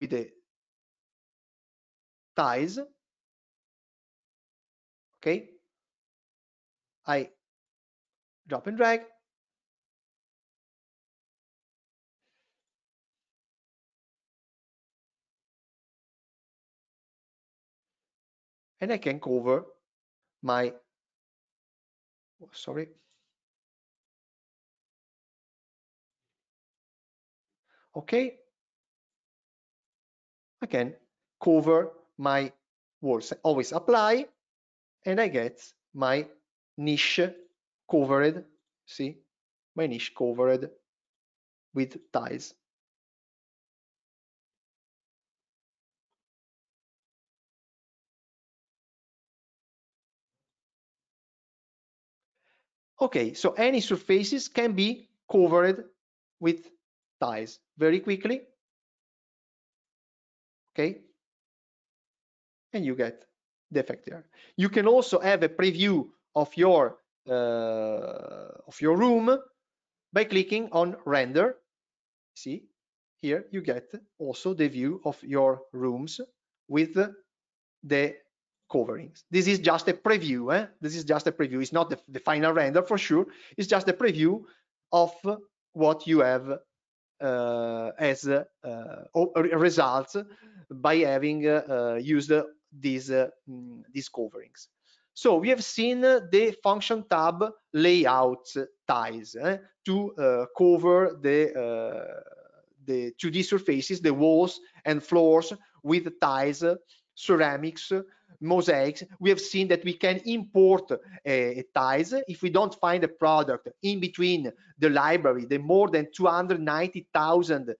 the tiles, okay, I drop and drag, and I can cover my, sorry, okay, I can cover my walls. Always apply, and I get my niche covered. See, my niche covered with tiles. Okay, so any surfaces can be covered with tiles very quickly. Okay, and you get the effect there. You can also have a preview of your room by clicking on render. See, here you get also the view of your rooms with the coverings. This is just a preview. This is just a preview. It's not the final render for sure. It's just a preview of what you have as results by having used these coverings. So we have seen the function tab layout tiles to cover the 2D surfaces, the walls and floors with tiles, ceramics, mosaics. We have seen that we can import tiles if we don't find a product in between the library, the more than 290,000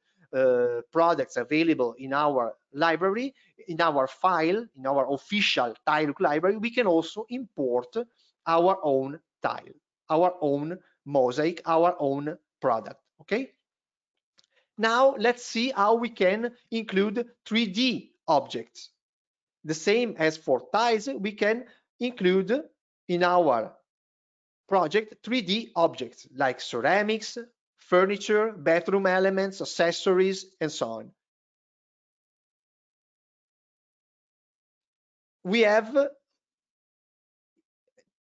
products available in our library, in our file, in our official Tilelook library, we can also import our own tile, our own mosaic, our own product. Okay. Now let's see how we can include 3D objects. The same as for tiles, we can include in our project 3D objects like ceramics, furniture, bathroom elements, accessories, and so on. We have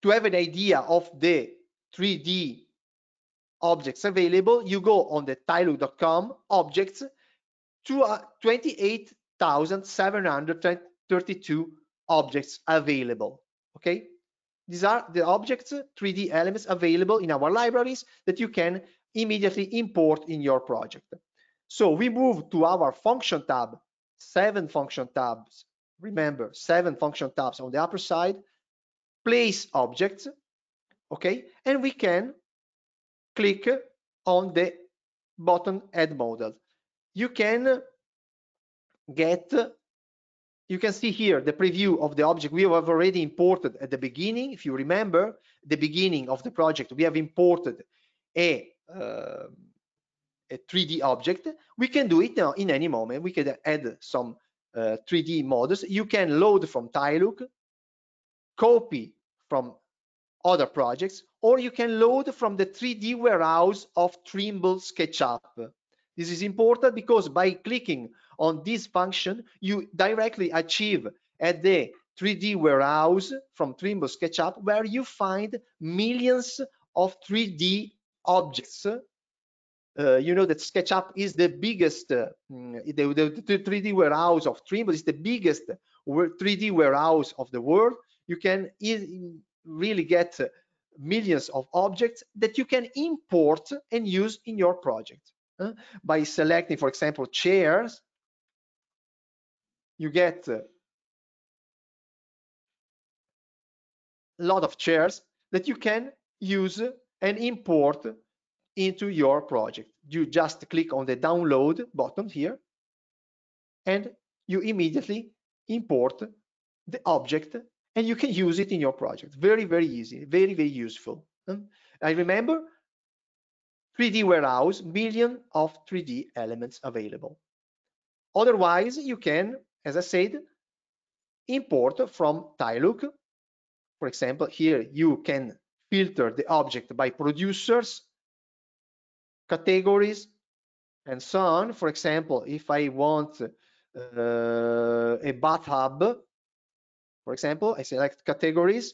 to have an idea of the 3D objects available. You go on the tilelook.com objects to 28,732 objects available. Okay, these are the objects, 3D elements available in our libraries that you can immediately import in your project. So we move to our function tab, 7 function tabs. Remember, 7 function tabs on the upper side, place objects, okay, and we can click on the button add model. You can see here the preview of the object we have already imported at the beginning. If you remember the beginning of the project, we have imported a 3D object. We can do it now in any moment. We can add some 3D models. You can load from Tilelook, copy from other projects, or you can load from the 3D warehouse of Trimble SketchUp. This is important because by clicking on this function, you directly achieve at the 3D warehouse from Trimble SketchUp, where you find millions of 3D objects. You know that SketchUp is the biggest, the 3D warehouse of Trimble is the biggest 3D warehouse of the world. You can really get millions of objects that you can import and use in your project. By selecting, for example, chairs, you get a lot of chairs that you can use and import into your project. You just click on the download button here and you immediately import the object and you can use it in your project. Very, very easy, very, very useful. I remember 3D warehouse, million of 3D elements available. Otherwise, you can, as I said, import from Tilelook. For example, here you can filter the object by producers, categories, and so on. For example, if I want a bathtub, for example, I select categories.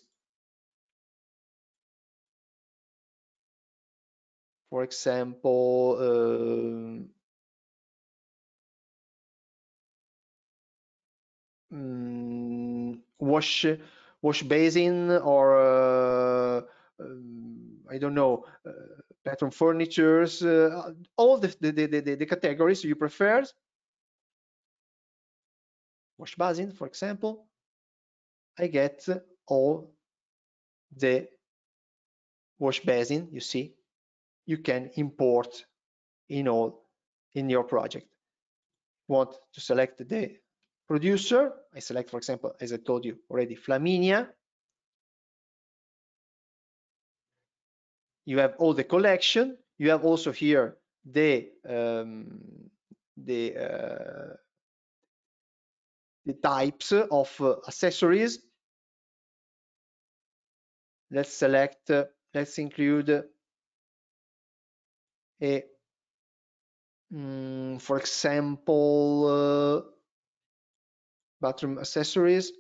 For example, wash basin, or I don't know, bathroom furnitures, all the categories you prefer. Wash basin, for example, I get all the wash basin. You see, you can import in your project. Want to select the producer, I select, for example, as I told you already, Flaminia. You have all the collection. You have also here the types of accessories. Let's select, let's include a, for example, bathroom accessories.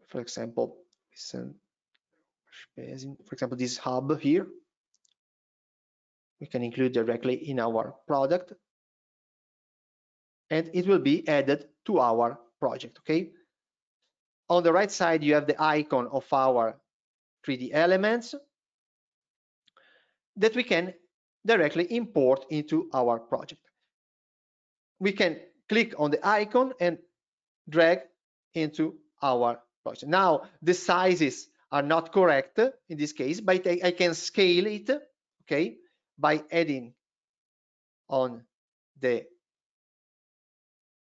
For example, this hub here, we can include directly in our product, and it will be added to our project. Okay. On the right side, you have the icon of our 3D elements that we can directly import into our project. We can click on the icon and drag into our project. Now, the sizes are not correct in this case, but I can scale it, okay, by adding on the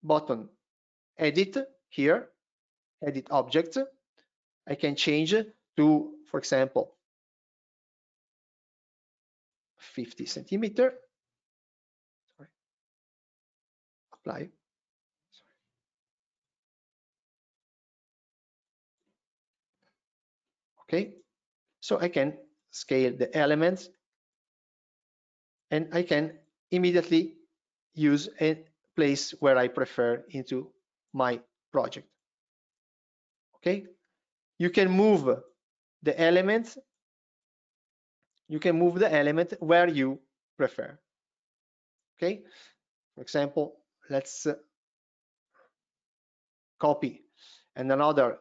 button edit here, edit objects. I can change to, for example, 50 centimeter. Sorry. Apply. Sorry. Okay, so I can scale the elements and I can immediately use a place where I prefer into my project. Okay, you can move the element, where you prefer. Okay, for example, let's copy another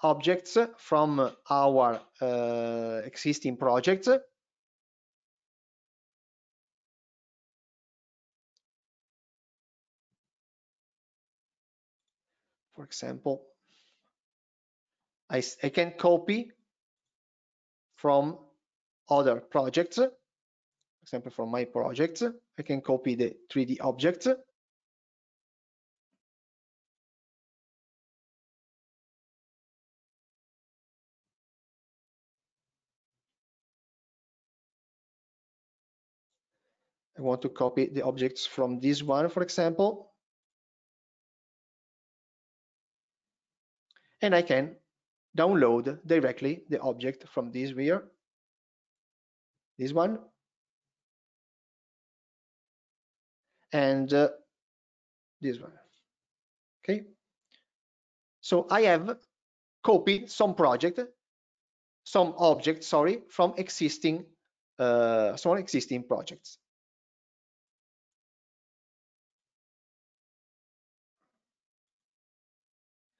objects from our existing projects. For example, I can copy from other projects. For example, from my projects, I can copy the 3D objects. I want to copy the objects from this one, for example. And I can download directly the object from this here, this one, and this one. Okay, so I have copied some objects, sorry, from existing projects.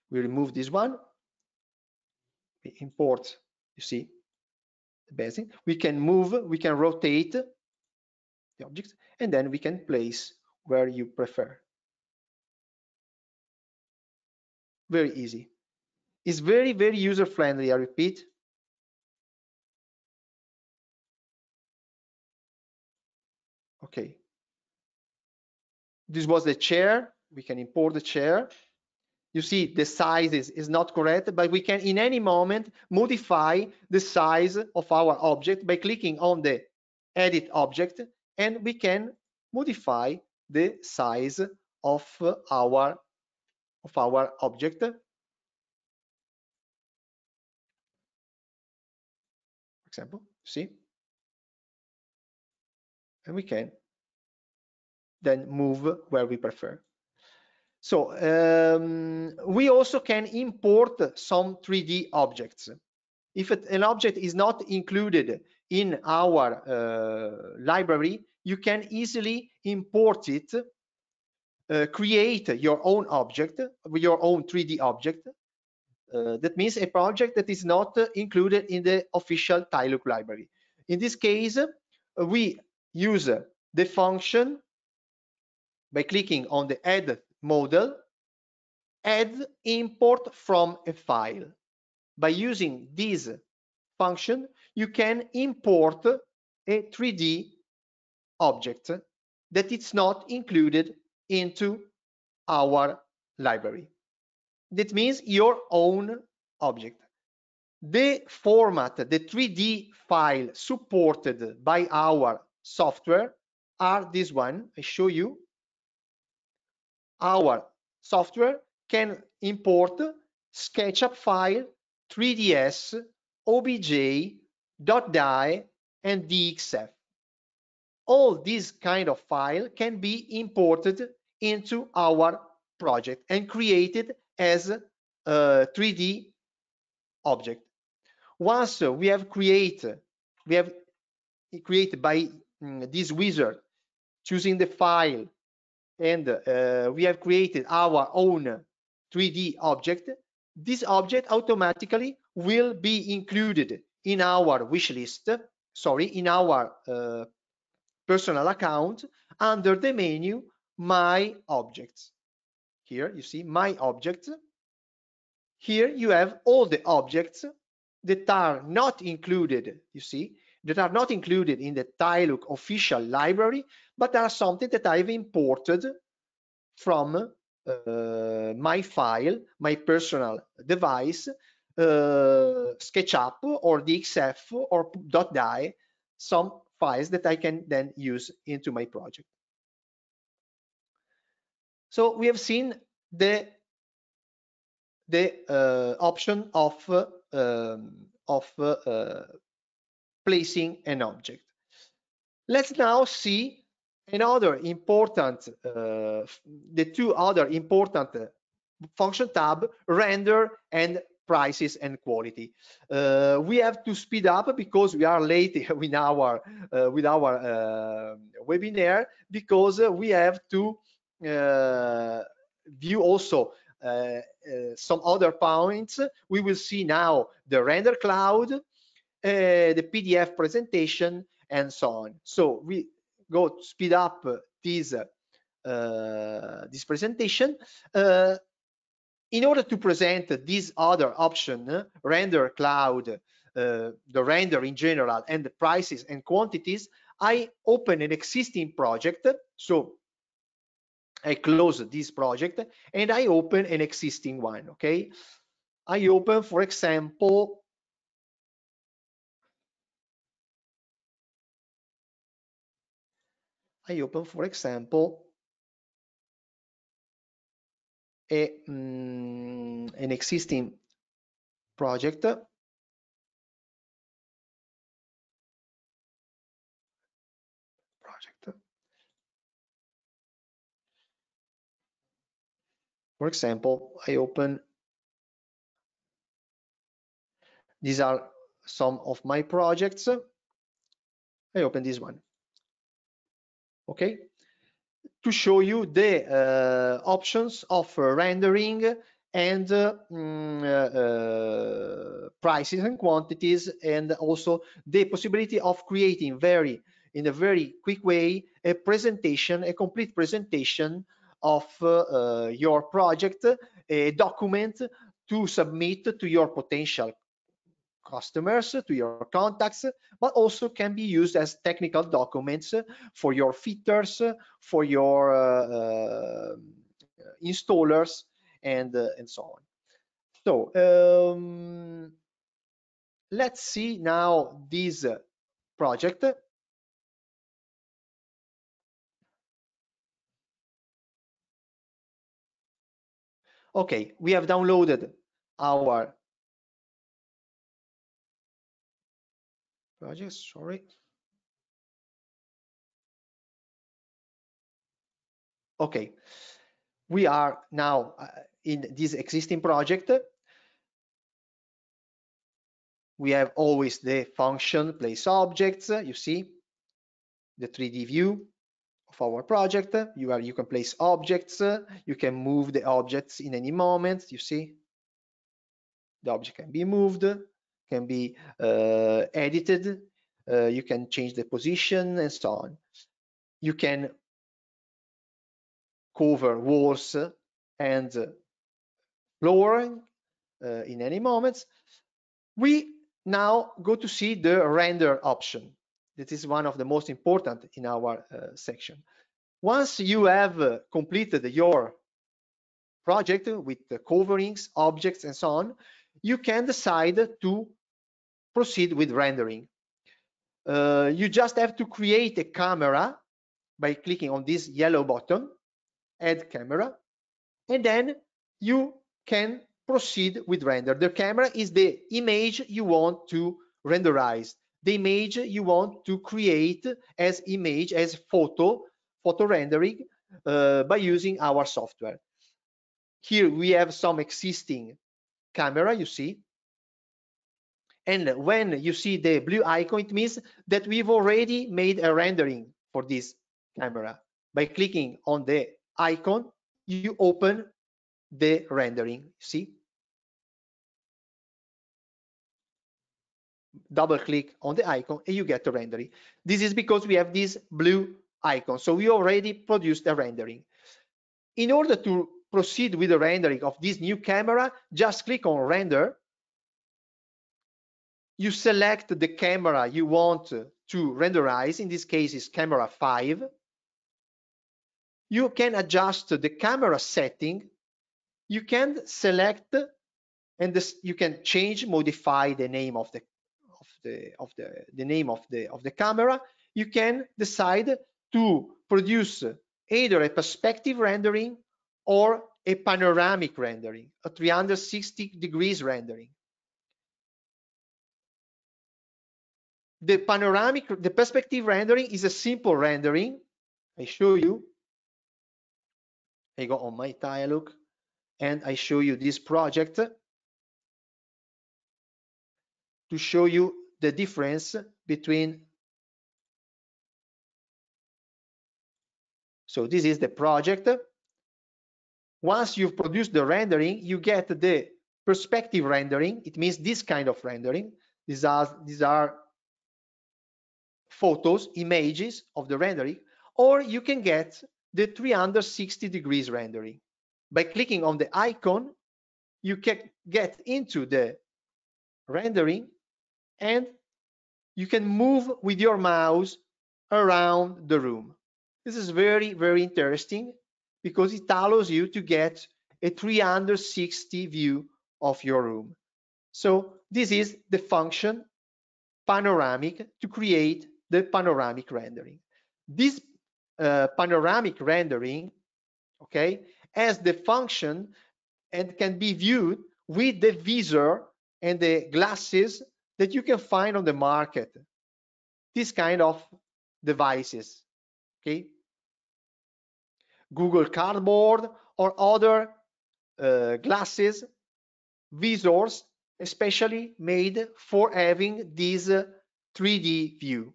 We remove this one, we import, you see, the basic. We can move, we can rotate the objects, and then we can place where you prefer. Very easy. It's very, very user-friendly, I repeat. Okay. This was the chair. We can import the chair. You see the size is not correct, but we can in any moment modify the size of our object by clicking on the edit object, and we can modify the size of our object. For example, see, and we can then move where we prefer. So we also can import some 3D objects. If an object is not included in our library, you can easily import it, create your own object, your own 3D object. That means a project that is not included in the official Tilelook library. In this case, we use the function by clicking on the add model, add import from a file. By using this function, you can import a 3D object that is not included into our library. That means your own object. The format, the 3D file supported by our software are this one. I show you. Our software can import SketchUp file, 3ds, obj, .die, and DXF. All these kind of file can be imported into our project and created as a 3D object. Once we have created by this wizard, choosing the file, and we have created our own 3D object, this object automatically will be included in our wish list, sorry, in our personal account under the menu My Objects. Here you see My Objects. Here you have all the objects that are not included, you see, that are not included in the Tilelook official library, but are something that I've imported from my file, my personal device, SketchUp or DXF or .die, some files that I can then use into my project. So we have seen the option of placing an object. Let's now see another important, the two other important function tab, render and prices and quality. We have to speed up because we are late with our webinar, because we have to view also some other points. We will see now the render cloud, the PDF presentation, and so on. So we go to speed up this presentation. In order to present this other option, render cloud, the render in general, and the prices and quantities, I open an existing project. So I close this project and I open an existing one. Okay, I open, for example, an existing project. For example, I open, these are some of my projects. I open this one. Okay, to show you the options of rendering and prices and quantities, and also the possibility of creating in a very quick way a presentation, a complete presentation of your project, a document to submit to your potential customers, to your contacts, but also can be used as technical documents for your fitters, for your installers, and so on. So let's see now this project. Okay, we have downloaded our project, sorry. Okay, we are now in this existing project. We have always the function place objects. You see the 3D view of our project. You can place objects. You can move the objects in any moment. You see the object can be moved, can be edited. You can change the position and so on. You can cover walls and flooring in any moments. We now go to see the render option. This is one of the most important in our section. Once you have completed your project with the coverings, objects, and so on, you can decide to proceed with rendering. You just have to create a camera by clicking on this yellow button, add camera, and then you can proceed with render. The camera is the image you want to renderize, the image you want to create as image, as photo rendering by using our software. Here we have some existing camera, you see, and when you see the blue icon, it means that we've already made a rendering for this camera. By clicking on the icon, you open the rendering, see? double click on the icon and you get the rendering. This is because we have this blue icon. So we already produced a rendering. In order to proceed with the rendering of this new camera, just click on render. You select the camera you want to renderize. In this case, is camera 5. You can adjust the camera setting. You can select and you can change, modify the name of the name of the camera. You can decide to produce either a perspective rendering or a panoramic rendering, a 360 degrees rendering. The perspective rendering is a simple rendering. I show you. I go on my Tilelook and I show you this project to show you the difference between. So this is the project. Once you've produced the rendering, you get the perspective rendering. It means this kind of rendering. These are photos, images of the rendering, or you can get the 360 degrees rendering. By clicking on the icon, you can get into the rendering and you can move with your mouse around the room. This is very, very interesting because it allows you to get a 360 view of your room. So this is the function panoramic to create the panoramic rendering. This panoramic rendering, okay, has the function and can be viewed with the visor and the glasses that you can find on the market. This kind of devices, okay, Google Cardboard or other glasses, visors, especially made for having this 3D view.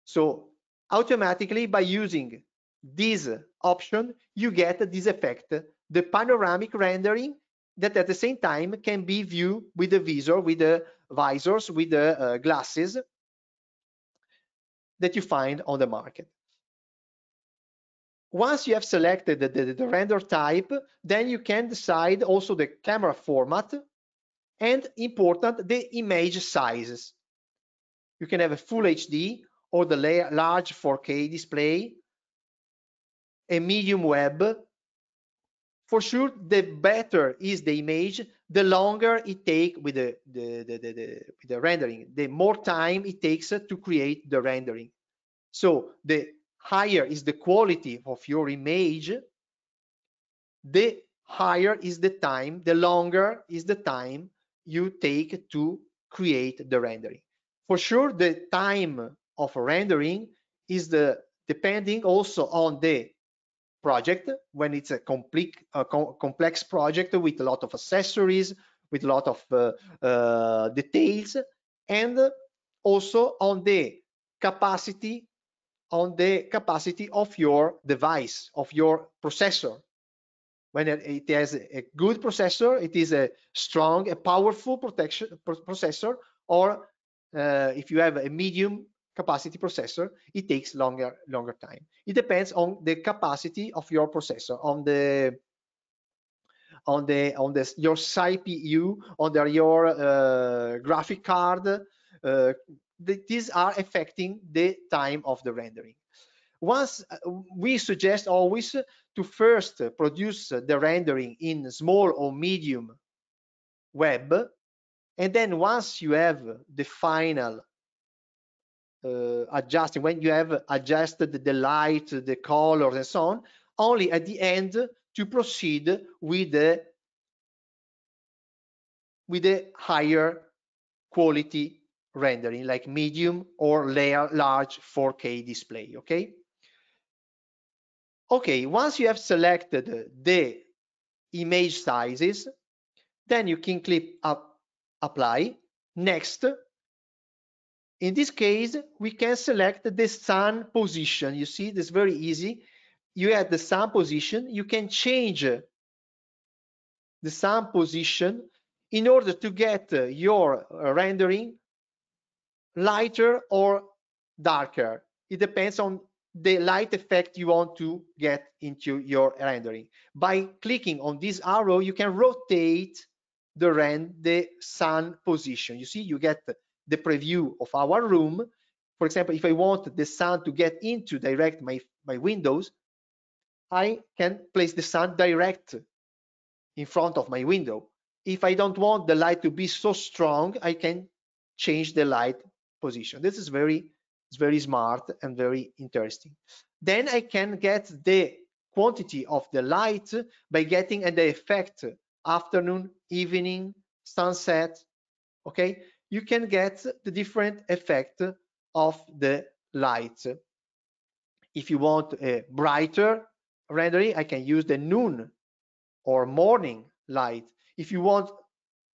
So automatically by using this option, you get this effect, the panoramic rendering that at the same time can be viewed with the visor, with the visors, with the glasses that you find on the market. Once you have selected the render type, then you can decide also the camera format and important, the image sizes. You can have a full HD or the large 4K display, a medium web. For sure, the better is the image, the longer it takes with the rendering, the more time it takes to create the rendering. So the higher is the quality of your image, the higher is the time, the longer is the time you take to create the rendering. For sure, the time of rendering is depending also on the project. When it's a complex project with a lot of accessories, with a lot of details, and also on the capacity of your device, of your processor. When it has a good processor, it is a strong, a powerful processor, or if you have a medium capacity processor, it takes longer time. It depends on the capacity of your processor, on your CPU, on your graphic card. These are affecting the time of the rendering. Once we suggest always to first produce the rendering in small or medium web, and then once you have the final adjusting, when you have adjusted the light, the colors, and so on, only at the end to proceed with the higher quality rendering, like medium or large 4K display. Okay, once you have selected the image sizes, then you can click apply. Next, in this case, we can select the sun position. You see, this is very easy. You have the sun position. You can change the sun position in order to get your rendering lighter or darker. It depends on the light effect you want to get into your rendering. By clicking on this arrow, you can rotate the sun position. You see, you get the preview of our room. For example, if I want the sun to get into direct my windows, I can place the sun direct in front of my window. If I don't want the light to be so strong, I can change the light position. This is very smart and very interesting. Then I can get the quantity of the light by getting the effect afternoon, evening, sunset. Okay, you can get the different effect of the light. If you want a brighter rendering, I can use the noon or morning light. If you want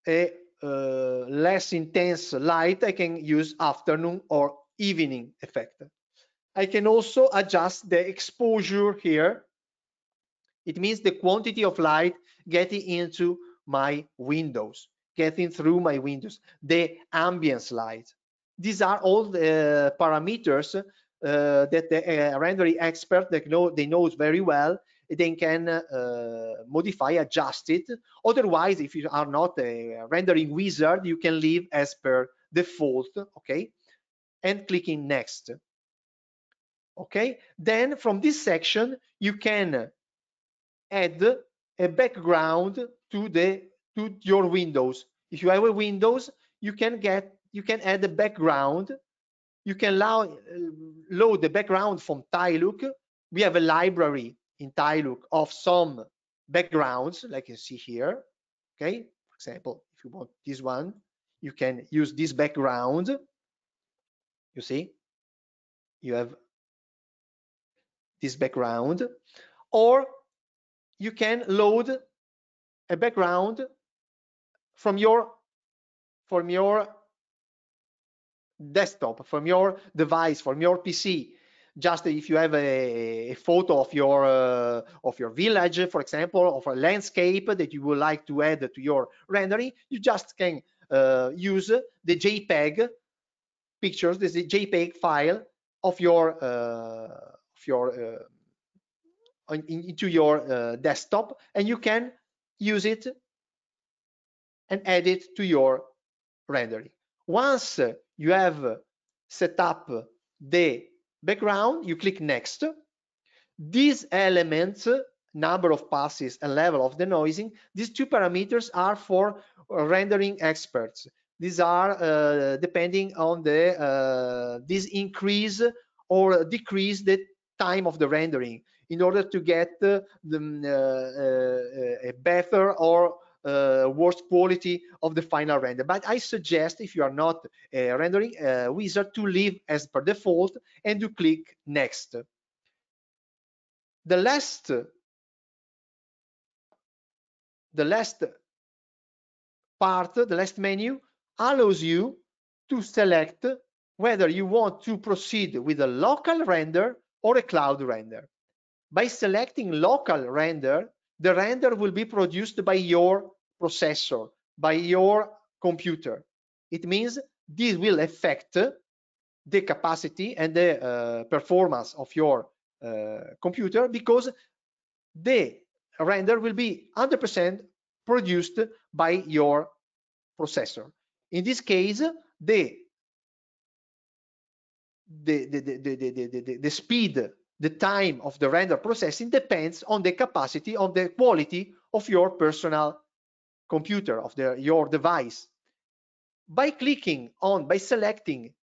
a less intense light, I can use afternoon or evening effect. I can also adjust the exposure here. It means the quantity of light getting into my windows, getting through my windows, the ambience light. These are all the parameters that the rendering expert they know very well. They can modify, adjust it. Otherwise, if you are not a rendering wizard, you can leave as per default, okay? And clicking next. Okay, then from this section, you can add a background to your windows. If you have a Windows, you can add a background. You can load the background from Tilelook. We have a library in Tilelook of some backgrounds, like you see here. Okay, for example, if you want this one, you can use this background. You see, you have this background, or you can load a background from your desktop, from your device, from your PC. Just if you have a photo of your village, for example, of a landscape that you would like to add to your rendering, you just can use the JPEG pictures, this JPEG file of into your desktop, and you can use it and add it to your rendering. Once you have set up the background, you click next. These elements, number of passes and level of denoising, these two parameters are for rendering experts. These are depending on this increase or decrease the time of the rendering in order to get a better or worst quality of the final render. But I suggest, if you are not a rendering wizard, to leave as per default and to click next. The last part, the last menu, allows you to select whether you want to proceed with a local render or a cloud render. By selecting local render, the render will be produced by your processor, by your computer. It means this will affect the capacity and the performance of your computer, because the render will be 100% produced by your processor. In this case, the speed, the time of the render processing depends on the capacity, on the quality of your personal computer, of your device. By selecting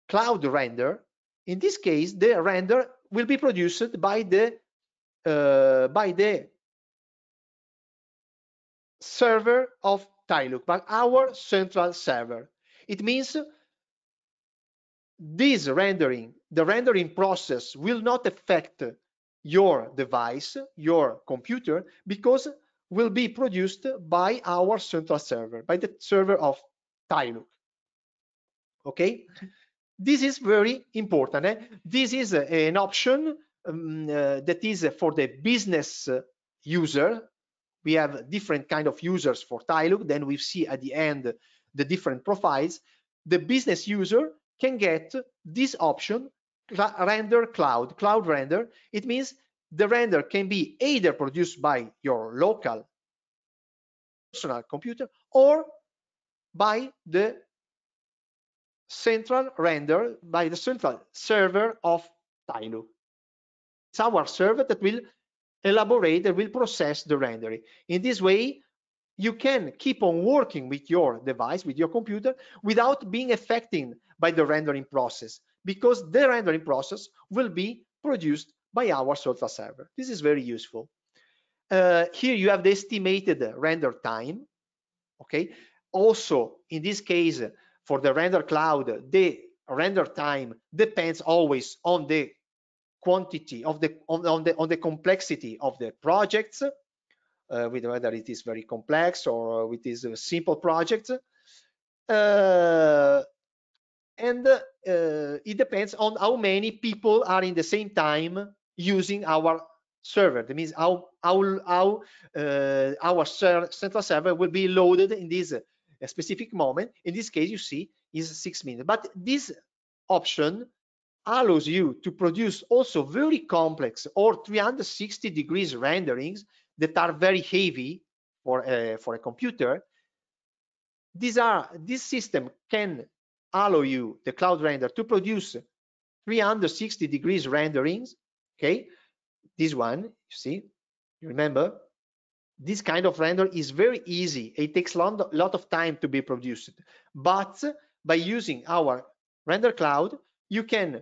cloud render, in this case, the render will be produced by the server of Tilelook, by our central server. It means this rendering, the rendering process, will not affect your device, your computer, because will be produced by our central server, by the server of Tilelook. Okay, this is very important. This is an option that is for the business user. We have different kind of users for Tilelook. Then we see at the end the different profiles, the business user can get this option, render cloud render. It means the render can be either produced by your local personal computer or by the central render, by the central server of Tilelook. It's our server that will elaborate, that will process the rendering. In this way, you can keep on working with your device, with your computer, without being affected by the rendering process, because the rendering process will be produced by our central server. This is very useful. Here you have the estimated render time. Okay. Also, in this case, for the render cloud, the render time depends always on the quantity of the on the complexity of the projects, with whether it is very complex or it is a simple project, and it depends on how many people are in the same time using our server. That means how our central server will be loaded in this specific moment. In this case, you see, is 6 minutes. But this option allows you to produce also very complex or 360 degrees renderings that are very heavy for a computer. This system can allow you, the cloud render, to produce 360 degrees renderings. Okay, this one, you see, you remember, this kind of render is very easy. It takes a lot of time to be produced, but by using our render cloud, you can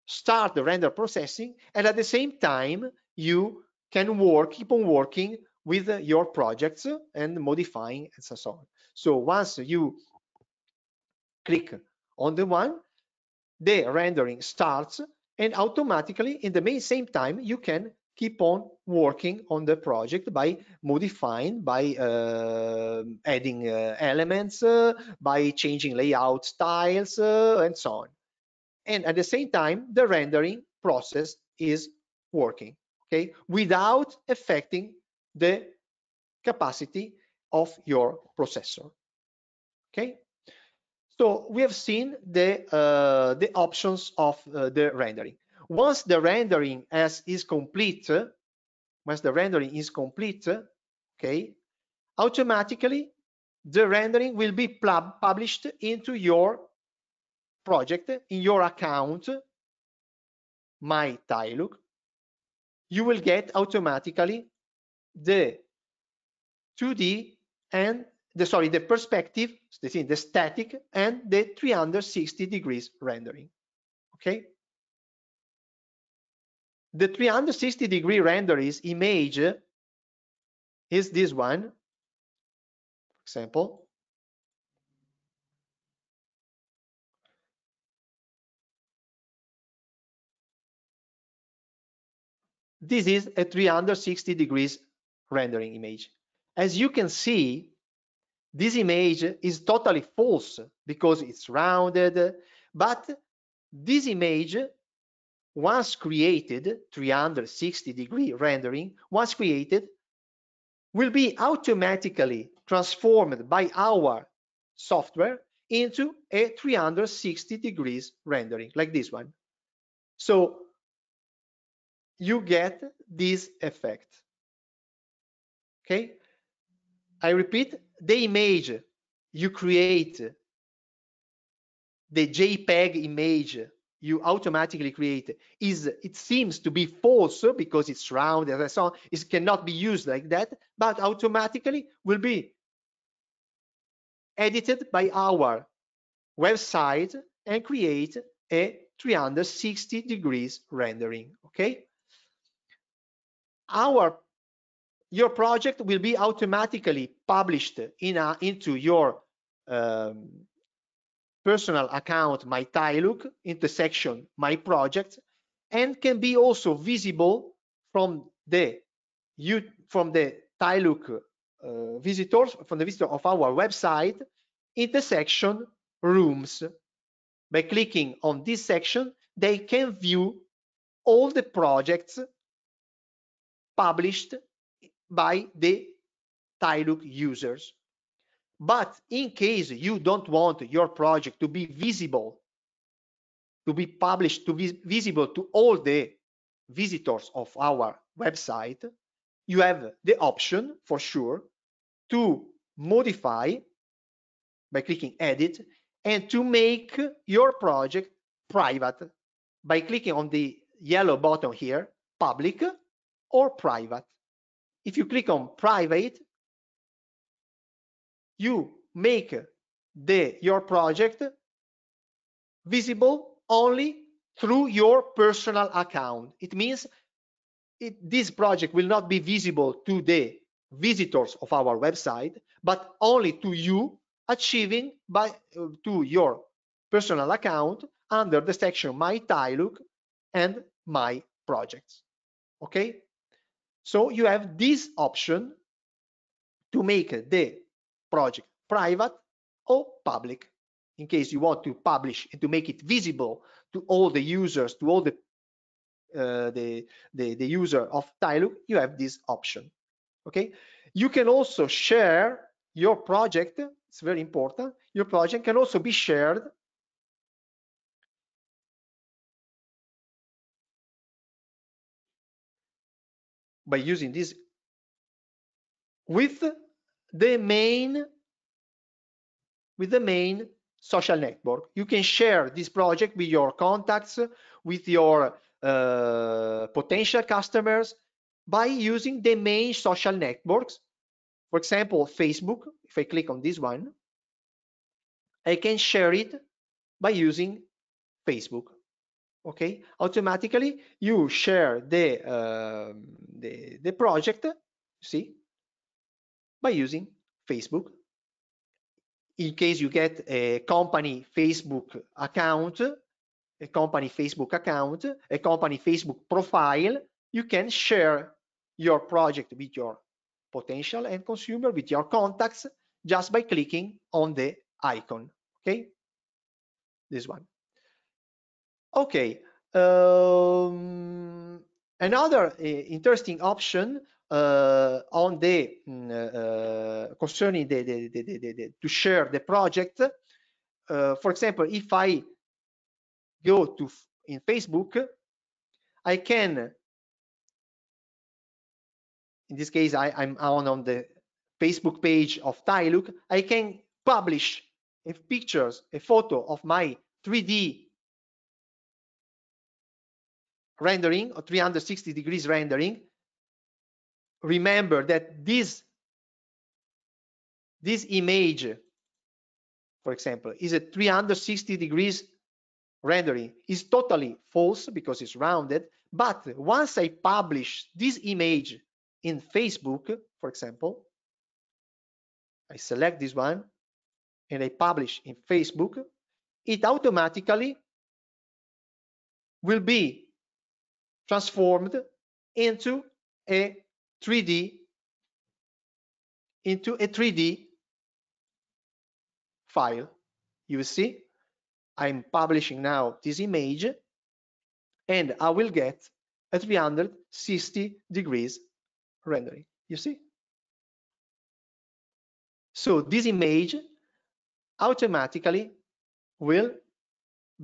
start the render processing, and at the same time you can keep on working with your projects and modifying and so on. So once you click on the one, the rendering starts, and automatically in the same time you can keep on working on the project by modifying, by adding elements, by changing layout styles, and so on. And at the same time, the rendering process is working, okay, without affecting the capacity of your processor. Okay, so we have seen the options of the rendering. Once the rendering is complete, okay, automatically the rendering will be published into your project, in your account, My Tilelook. You will get automatically the 2D and the perspective, the static, and the 360 degrees rendering. Okay. The 360 degree renderings image is this one, for example. This is a 360 degrees rendering image. As you can see, this image is totally false because it's rounded, but this image, once created, 360 degree rendering, once created, will be automatically transformed by our software into a 360 degrees rendering, like this one. So you get this effect. Okay, I repeat, the image you create, the JPEG image you automatically create, it seems to be false because it's rounded and so on. It cannot be used like that, but automatically will be edited by our website and create a 360 degrees rendering. Okay, your project will be automatically published into your personal account, My Tilelook, in the section My Project, and can be also visible from the Tilelook visitors, from the visitor of our website, in the section Rooms. By clicking on this section, they can view all the projects published by the Tilelook users. But in case you don't want your project to be visible, to be published, to be visible to all the visitors of our website, you have the option for sure to modify by clicking edit and to make your project private by clicking on the yellow button here, public or private. If you click on private, you make your project visible only through your personal account. It means this project will not be visible to the visitors of our website, but only to you, achieving to your personal account under the section My Tilelook and My Projects. Okay, so you have this option to make the project private or public. In case you want to publish and to make it visible to all the users, to all the user of Tilelook, you have this option. Okay, you can also share your project. It's very important. Your project can also be shared by using this with the main social network. You can share this project with your contacts, with your potential customers by using the main social networks. For example, Facebook. If I click on this one, I can share it by using Facebook. Okay, automatically you share the project, see, by using Facebook. In case you get a company Facebook account, a company Facebook profile, you can share your project with your potential end consumer, with your contacts, just by clicking on the icon. Okay, this one. Okay, another interesting option on the concerning to share the project. For example, if I go to in Facebook, I can, in this case, I'm on the Facebook page of Tilelook. I can publish pictures, a photo of my 3D rendering or 360 degrees rendering. Remember that this image, for example, is a 360 degrees rendering. Is totally false because it's rounded. But once I publish this image in Facebook, for example, I select this one and I publish in Facebook, it automatically will be transformed into a 3D file. You will see I'm publishing now this image and I will get a 360 degrees rendering. You see? So this image automatically will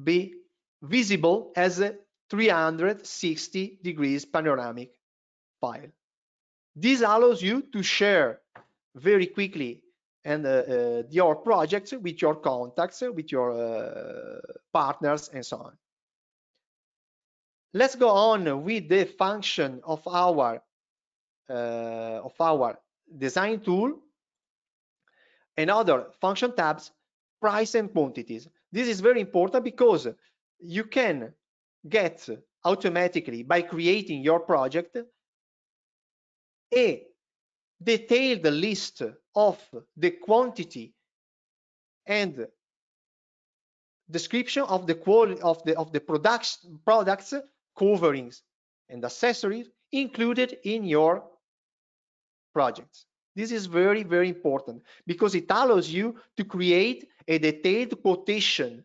be visible as a 360 degrees panoramic file. This allows you to share very quickly and your projects with your contacts, with your partners, and so on. Let's go on with the function of our design tool. Another function tabs, price and quantities. This is very important because you can get automatically, by creating your project, a detailed list of the quantity and description of the quality of the products, coverings, and accessories included in your projects. This is very, very important because it allows you to create a detailed quotation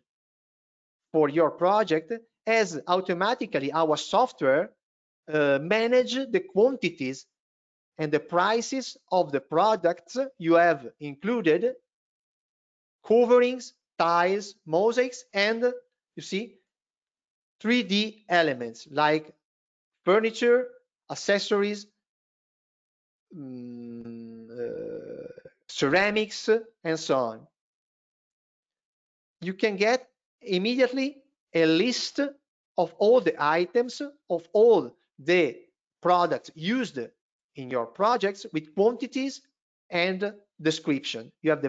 for your project, as automatically our software manage the quantities and the prices of the products you have included coverings, tiles, mosaics, and you see 3D elements like furniture, accessories, ceramics, and so on. You can get immediately a list of all the items, of all the products used in your projects with quantities and description. You have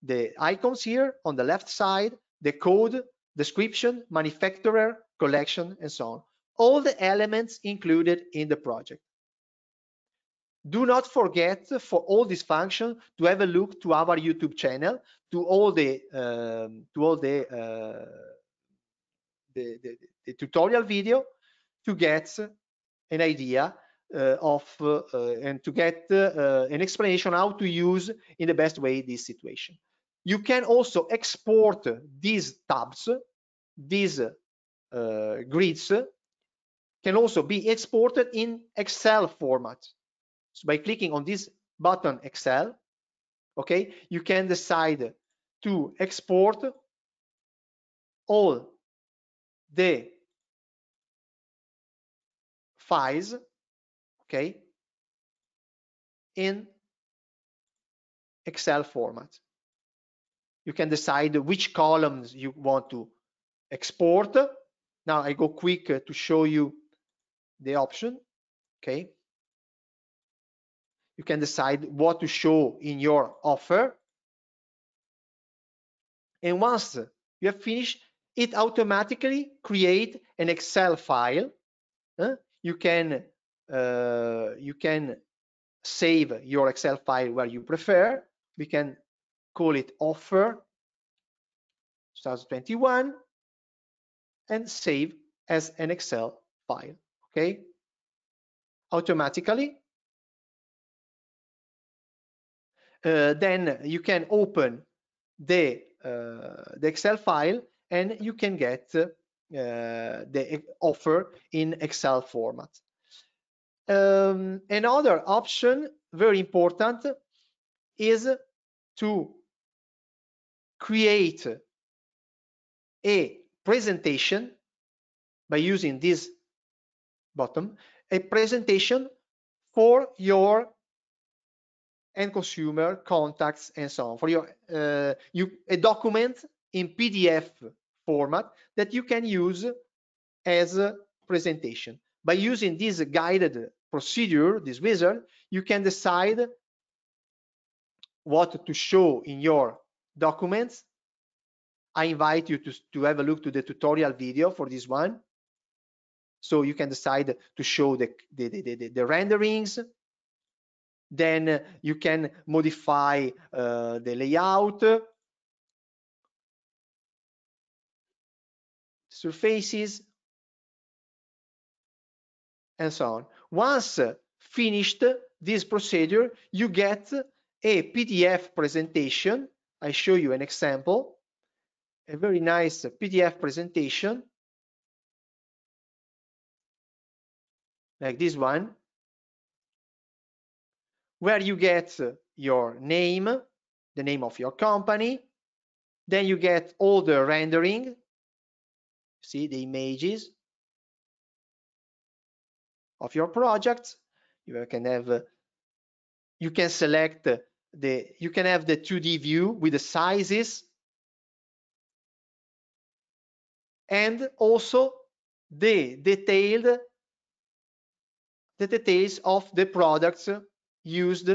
the icons here on the left side, the code, description, manufacturer, collection, and so on. All the elements included in the project. Do not forget, for all this function, to have a look to our YouTube channel, to all the tutorial video, to get an idea and to get an explanation how to use in the best way this situation. You can also export these tabs, these grids can also be exported in Excel format. So by clicking on this button Excel, okay, you can decide to export all the files, okay, in Excel format. You can decide which columns you want to export. Now I go quick to show you the option, okay. You can decide what to show in your offer. And once you have finished, it automatically create an Excel file. You can save your Excel file where you prefer. We can call it offer 2021 and save as an Excel file, okay? Automatically. Then you can open the Excel file and you can get the offer in Excel format. Another option, very important, is to create a presentation by using this button, a presentation for your end consumer contacts and so on, for your a document in PDF format that you can use as a presentation. By using this guided procedure, this wizard, you can decide what to show in your documents. I invite you to have a look to the tutorial video for this one. So you can decide to show the renderings. Then you can modify the layout, surfaces, and so on. Once finished this procedure, you get a PDF presentation. I show you an example, a very nice PDF presentation like this one, where you get your name, the name of your company, then you get all the rendering, see the images of your project. You can have, you can select you can have the 2D view with the sizes, and also the details of the products used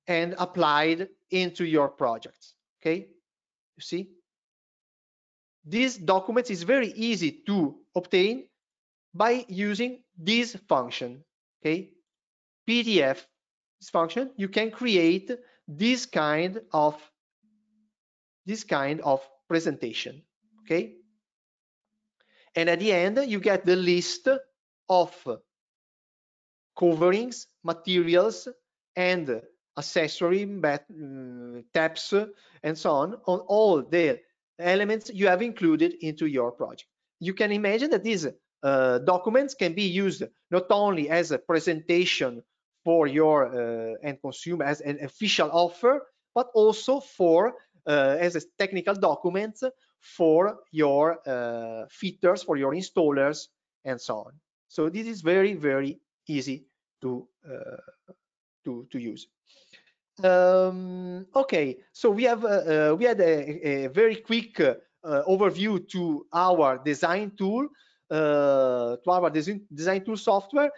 and applied into your projects. Okay, you see, these documents is very easy to obtain by using this function. Okay, PDF, this function, you can create this kind of presentation. Okay, and at the end you get the list of coverings, materials, and accessory tabs, and so on all the elements you have included into your project. You can imagine that these documents can be used not only as a presentation for your end consumer as an official offer, but also for as a technical document for your fitters, for your installers, and so on. So this is very, very easy to use. Okay, so we had a very quick overview to our design tool, design tool software.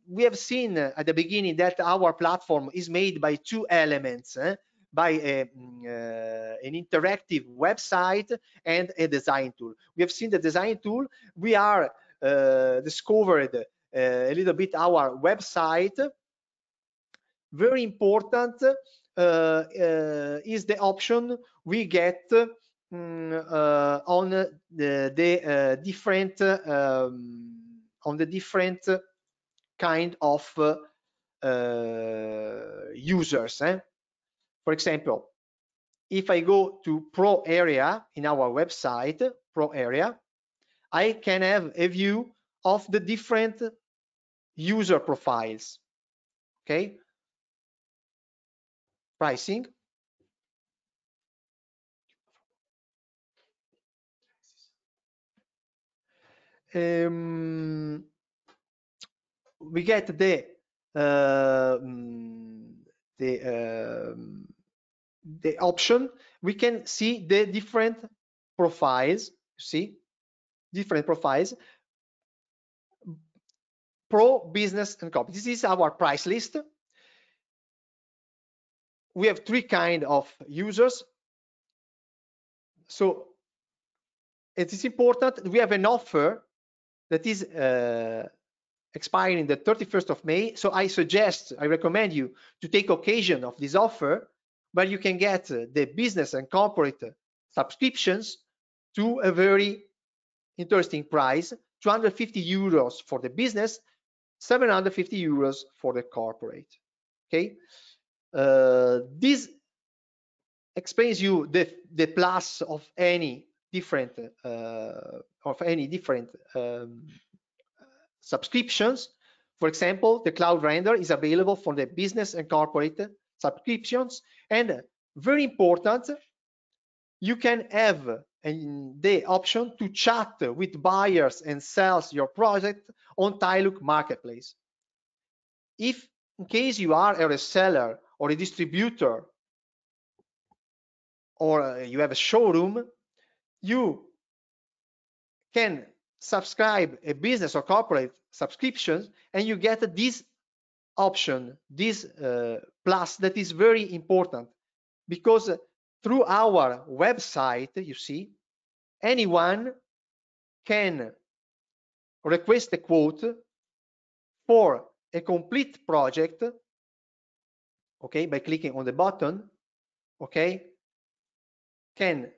We have seen at the beginning that our platform is made by two elements, by an interactive website and a design tool. We have seen the design tool. We are discovered a little bit our website. Very important is the option we get on the different kind of users. For example, if I go to Pro area in our website, Pro area, I can have a view of the different user profiles. Okay, pricing. We get the option. We can see the different profiles. See, different profiles. Pro, business, and copy. This is our price list. We have three kind of users. So it is important. We have an offer that is expiring the 31st of May. So I recommend you to take occasion of this offer, where you can get the business and corporate subscriptions to a very interesting price, 250 euros for the business, 750 euros for the corporate. Okay, this explains you the plus of any different subscriptions. For example, the cloud render is available for the business and corporate subscriptions, and very important, you can have the option to chat with buyers and sellers your project on Tilelook Marketplace. If in case you are a reseller or a distributor, or you have a showroom, you can subscribe a business or corporate subscription, and you get this option, this plus that is very important, because through our website, you see, anyone can request a quote for a complete project, okay, by clicking on the button, okay, can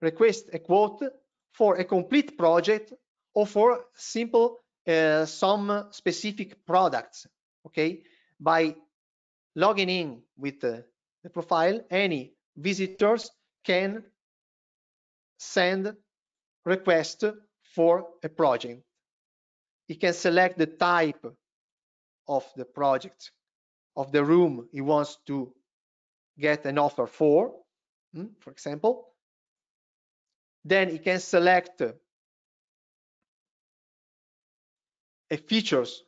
request a quote for a complete project or for simple some specific products, okay. By logging in with the profile, any visitors can send request for a project. He can select the type of the project, of the room he wants to get an offer for example. Then he can select a features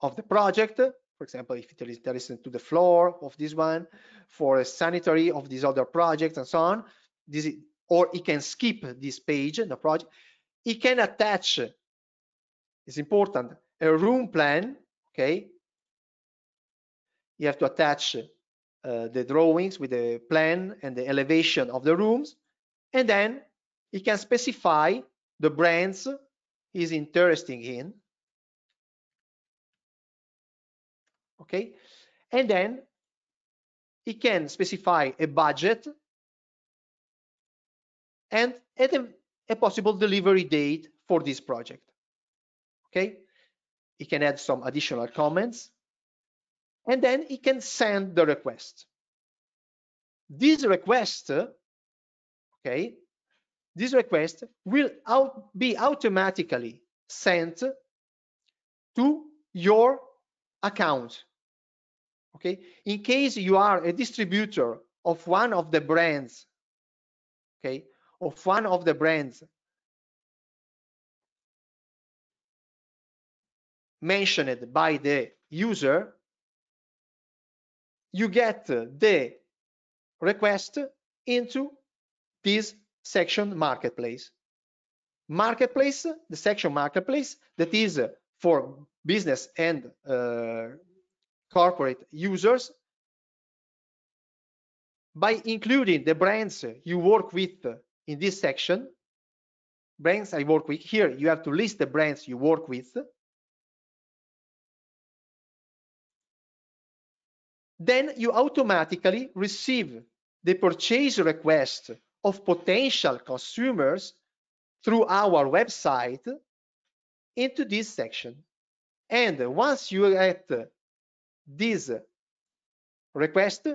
of the project. For example, if there is to the floor of this one, for a sanitary of this other project, and so on. Or he can skip this page, the project. He can attach, it's important, a room plan. Okay, you have to attach the drawings with the plan and the elevation of the rooms, and then he can specify the brands he's interested in. Okay, and then he can specify a budget and a possible delivery date for this project. Okay, he can add some additional comments, and then he can send the request. This request, okay, this request will be automatically sent to your account. Okay, in case you are a distributor of one of the brands, okay, of one of the brands mentioned by the user, you get the request into this section marketplace. Marketplace, the section marketplace, that is for business and corporate users. By including the brands you work with in this section, brands I work with, here you have to list the brands you work with. Then you automatically receive the purchase request of potential consumers through our website into this section. And once you get this request,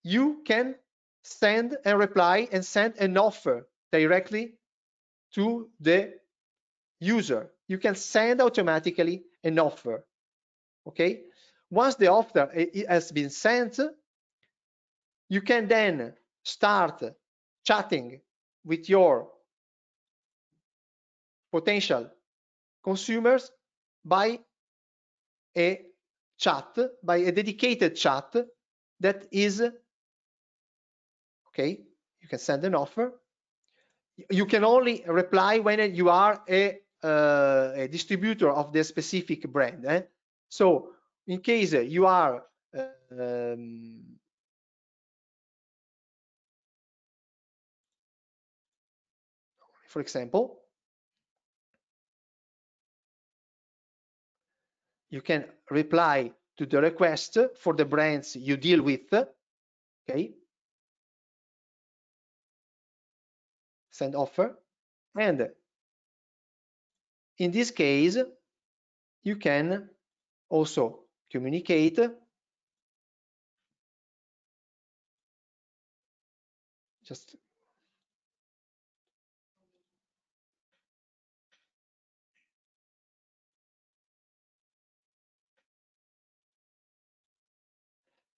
you can send and reply and send an offer directly to the user. You can send automatically an offer. Okay, once the offer has been sent, you can then start chatting with your potential consumers by a chat, by a dedicated chat that is, okay, you can send an offer. You can only reply when you are a distributor of the specific brand. So in case you are for example, you can reply to the request for the brands you deal with, okay, send offer, and in this case you can also communicate just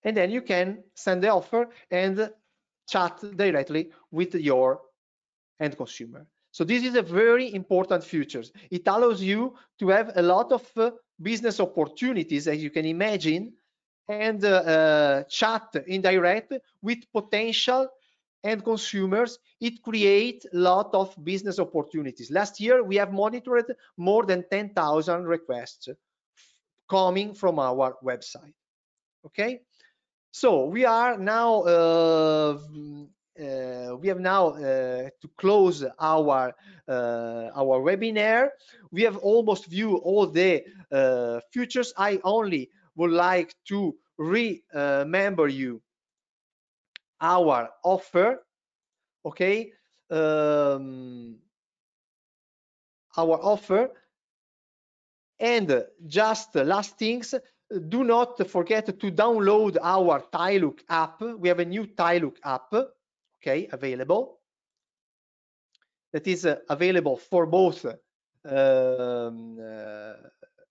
and then you can send the offer and chat directly with your end consumer. So this is a very important feature. It allows you to have a lot of business opportunities, as you can imagine, and chat in direct with potential end consumers. It creates a lot of business opportunities. Last year, we have monitored more than 10,000 requests coming from our website. Okay, so we are now we have now to close our webinar. We have almost viewed all the features. I only would like to remember you our offer. Okay, our offer. And just last things, do not forget to download our Tilelook app. We have a new Tilelook app, okay, available. That is available for both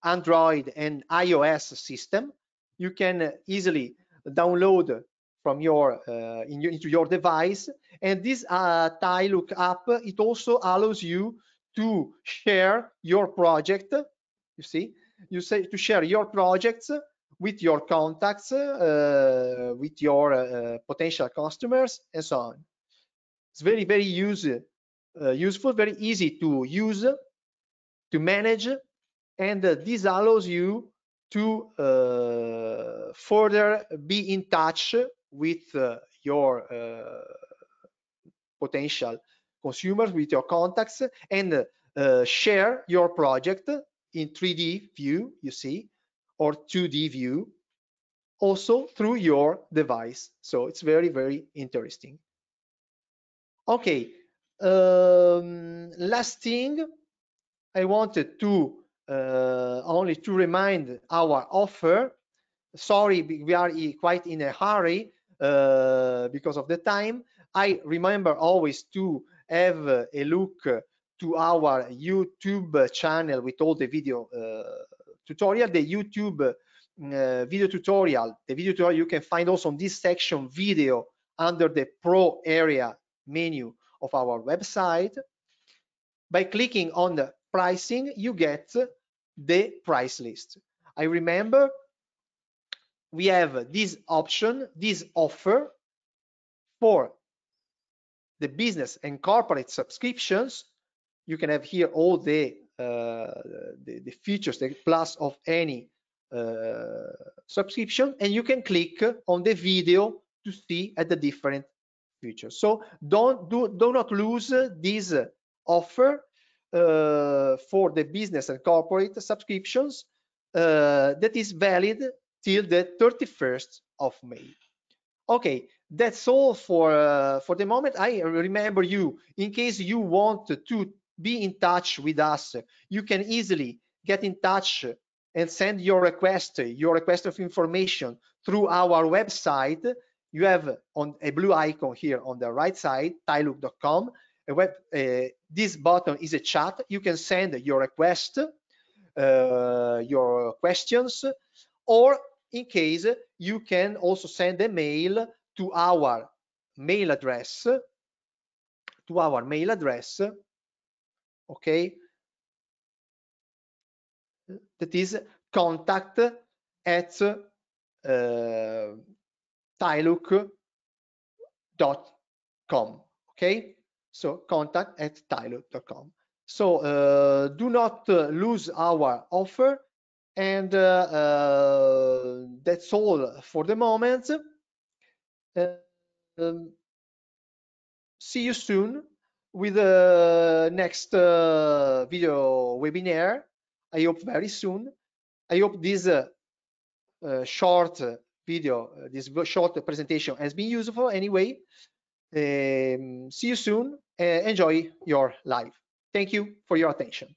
Android and iOS system. You can easily download from your into your device. And this Tilelook app, it also allows you to share your project. You see, you say to share your projects with your contacts, with your potential customers, and so on. It's very, very useful, very easy to use, to manage, and this allows you to further be in touch with your potential consumers, with your contacts, and share your project in 3D view, you see, or 2D view, also through your device. So it's very, very interesting. Okay, last thing, I wanted to only to remind our offer. Sorry, we are quite in a hurry because of the time. I remember always to have a look to our YouTube channel with all the video tutorial. The YouTube video tutorial, you can find also on this section video under the Pro area menu of our website. By clicking on the pricing, you get the price list. I remember we have this option, this offer for the business and corporate subscriptions. You can have here all the features, the plus of any subscription, and you can click on the video to see at the different features. So do not lose this offer for the business and corporate subscriptions that is valid till the 31st of May. Okay, that's all for the moment. I remember you, in case you want to be in touch with us, you can easily get in touch and send your request of information through our website. You have on a blue icon here on the right side, tilelook.com. This button is a chat. You can send your request, your questions, or in case you can also send a mail to our mail address, okay, that is contact@tilelook.com. Okay, so contact@tilelook.com. So do not lose our offer, and that's all for the moment. See you soon with the next video webinar. I hope very soon. I hope this short video, this short presentation has been useful anyway. See you soon. Enjoy your live. Thank you for your attention.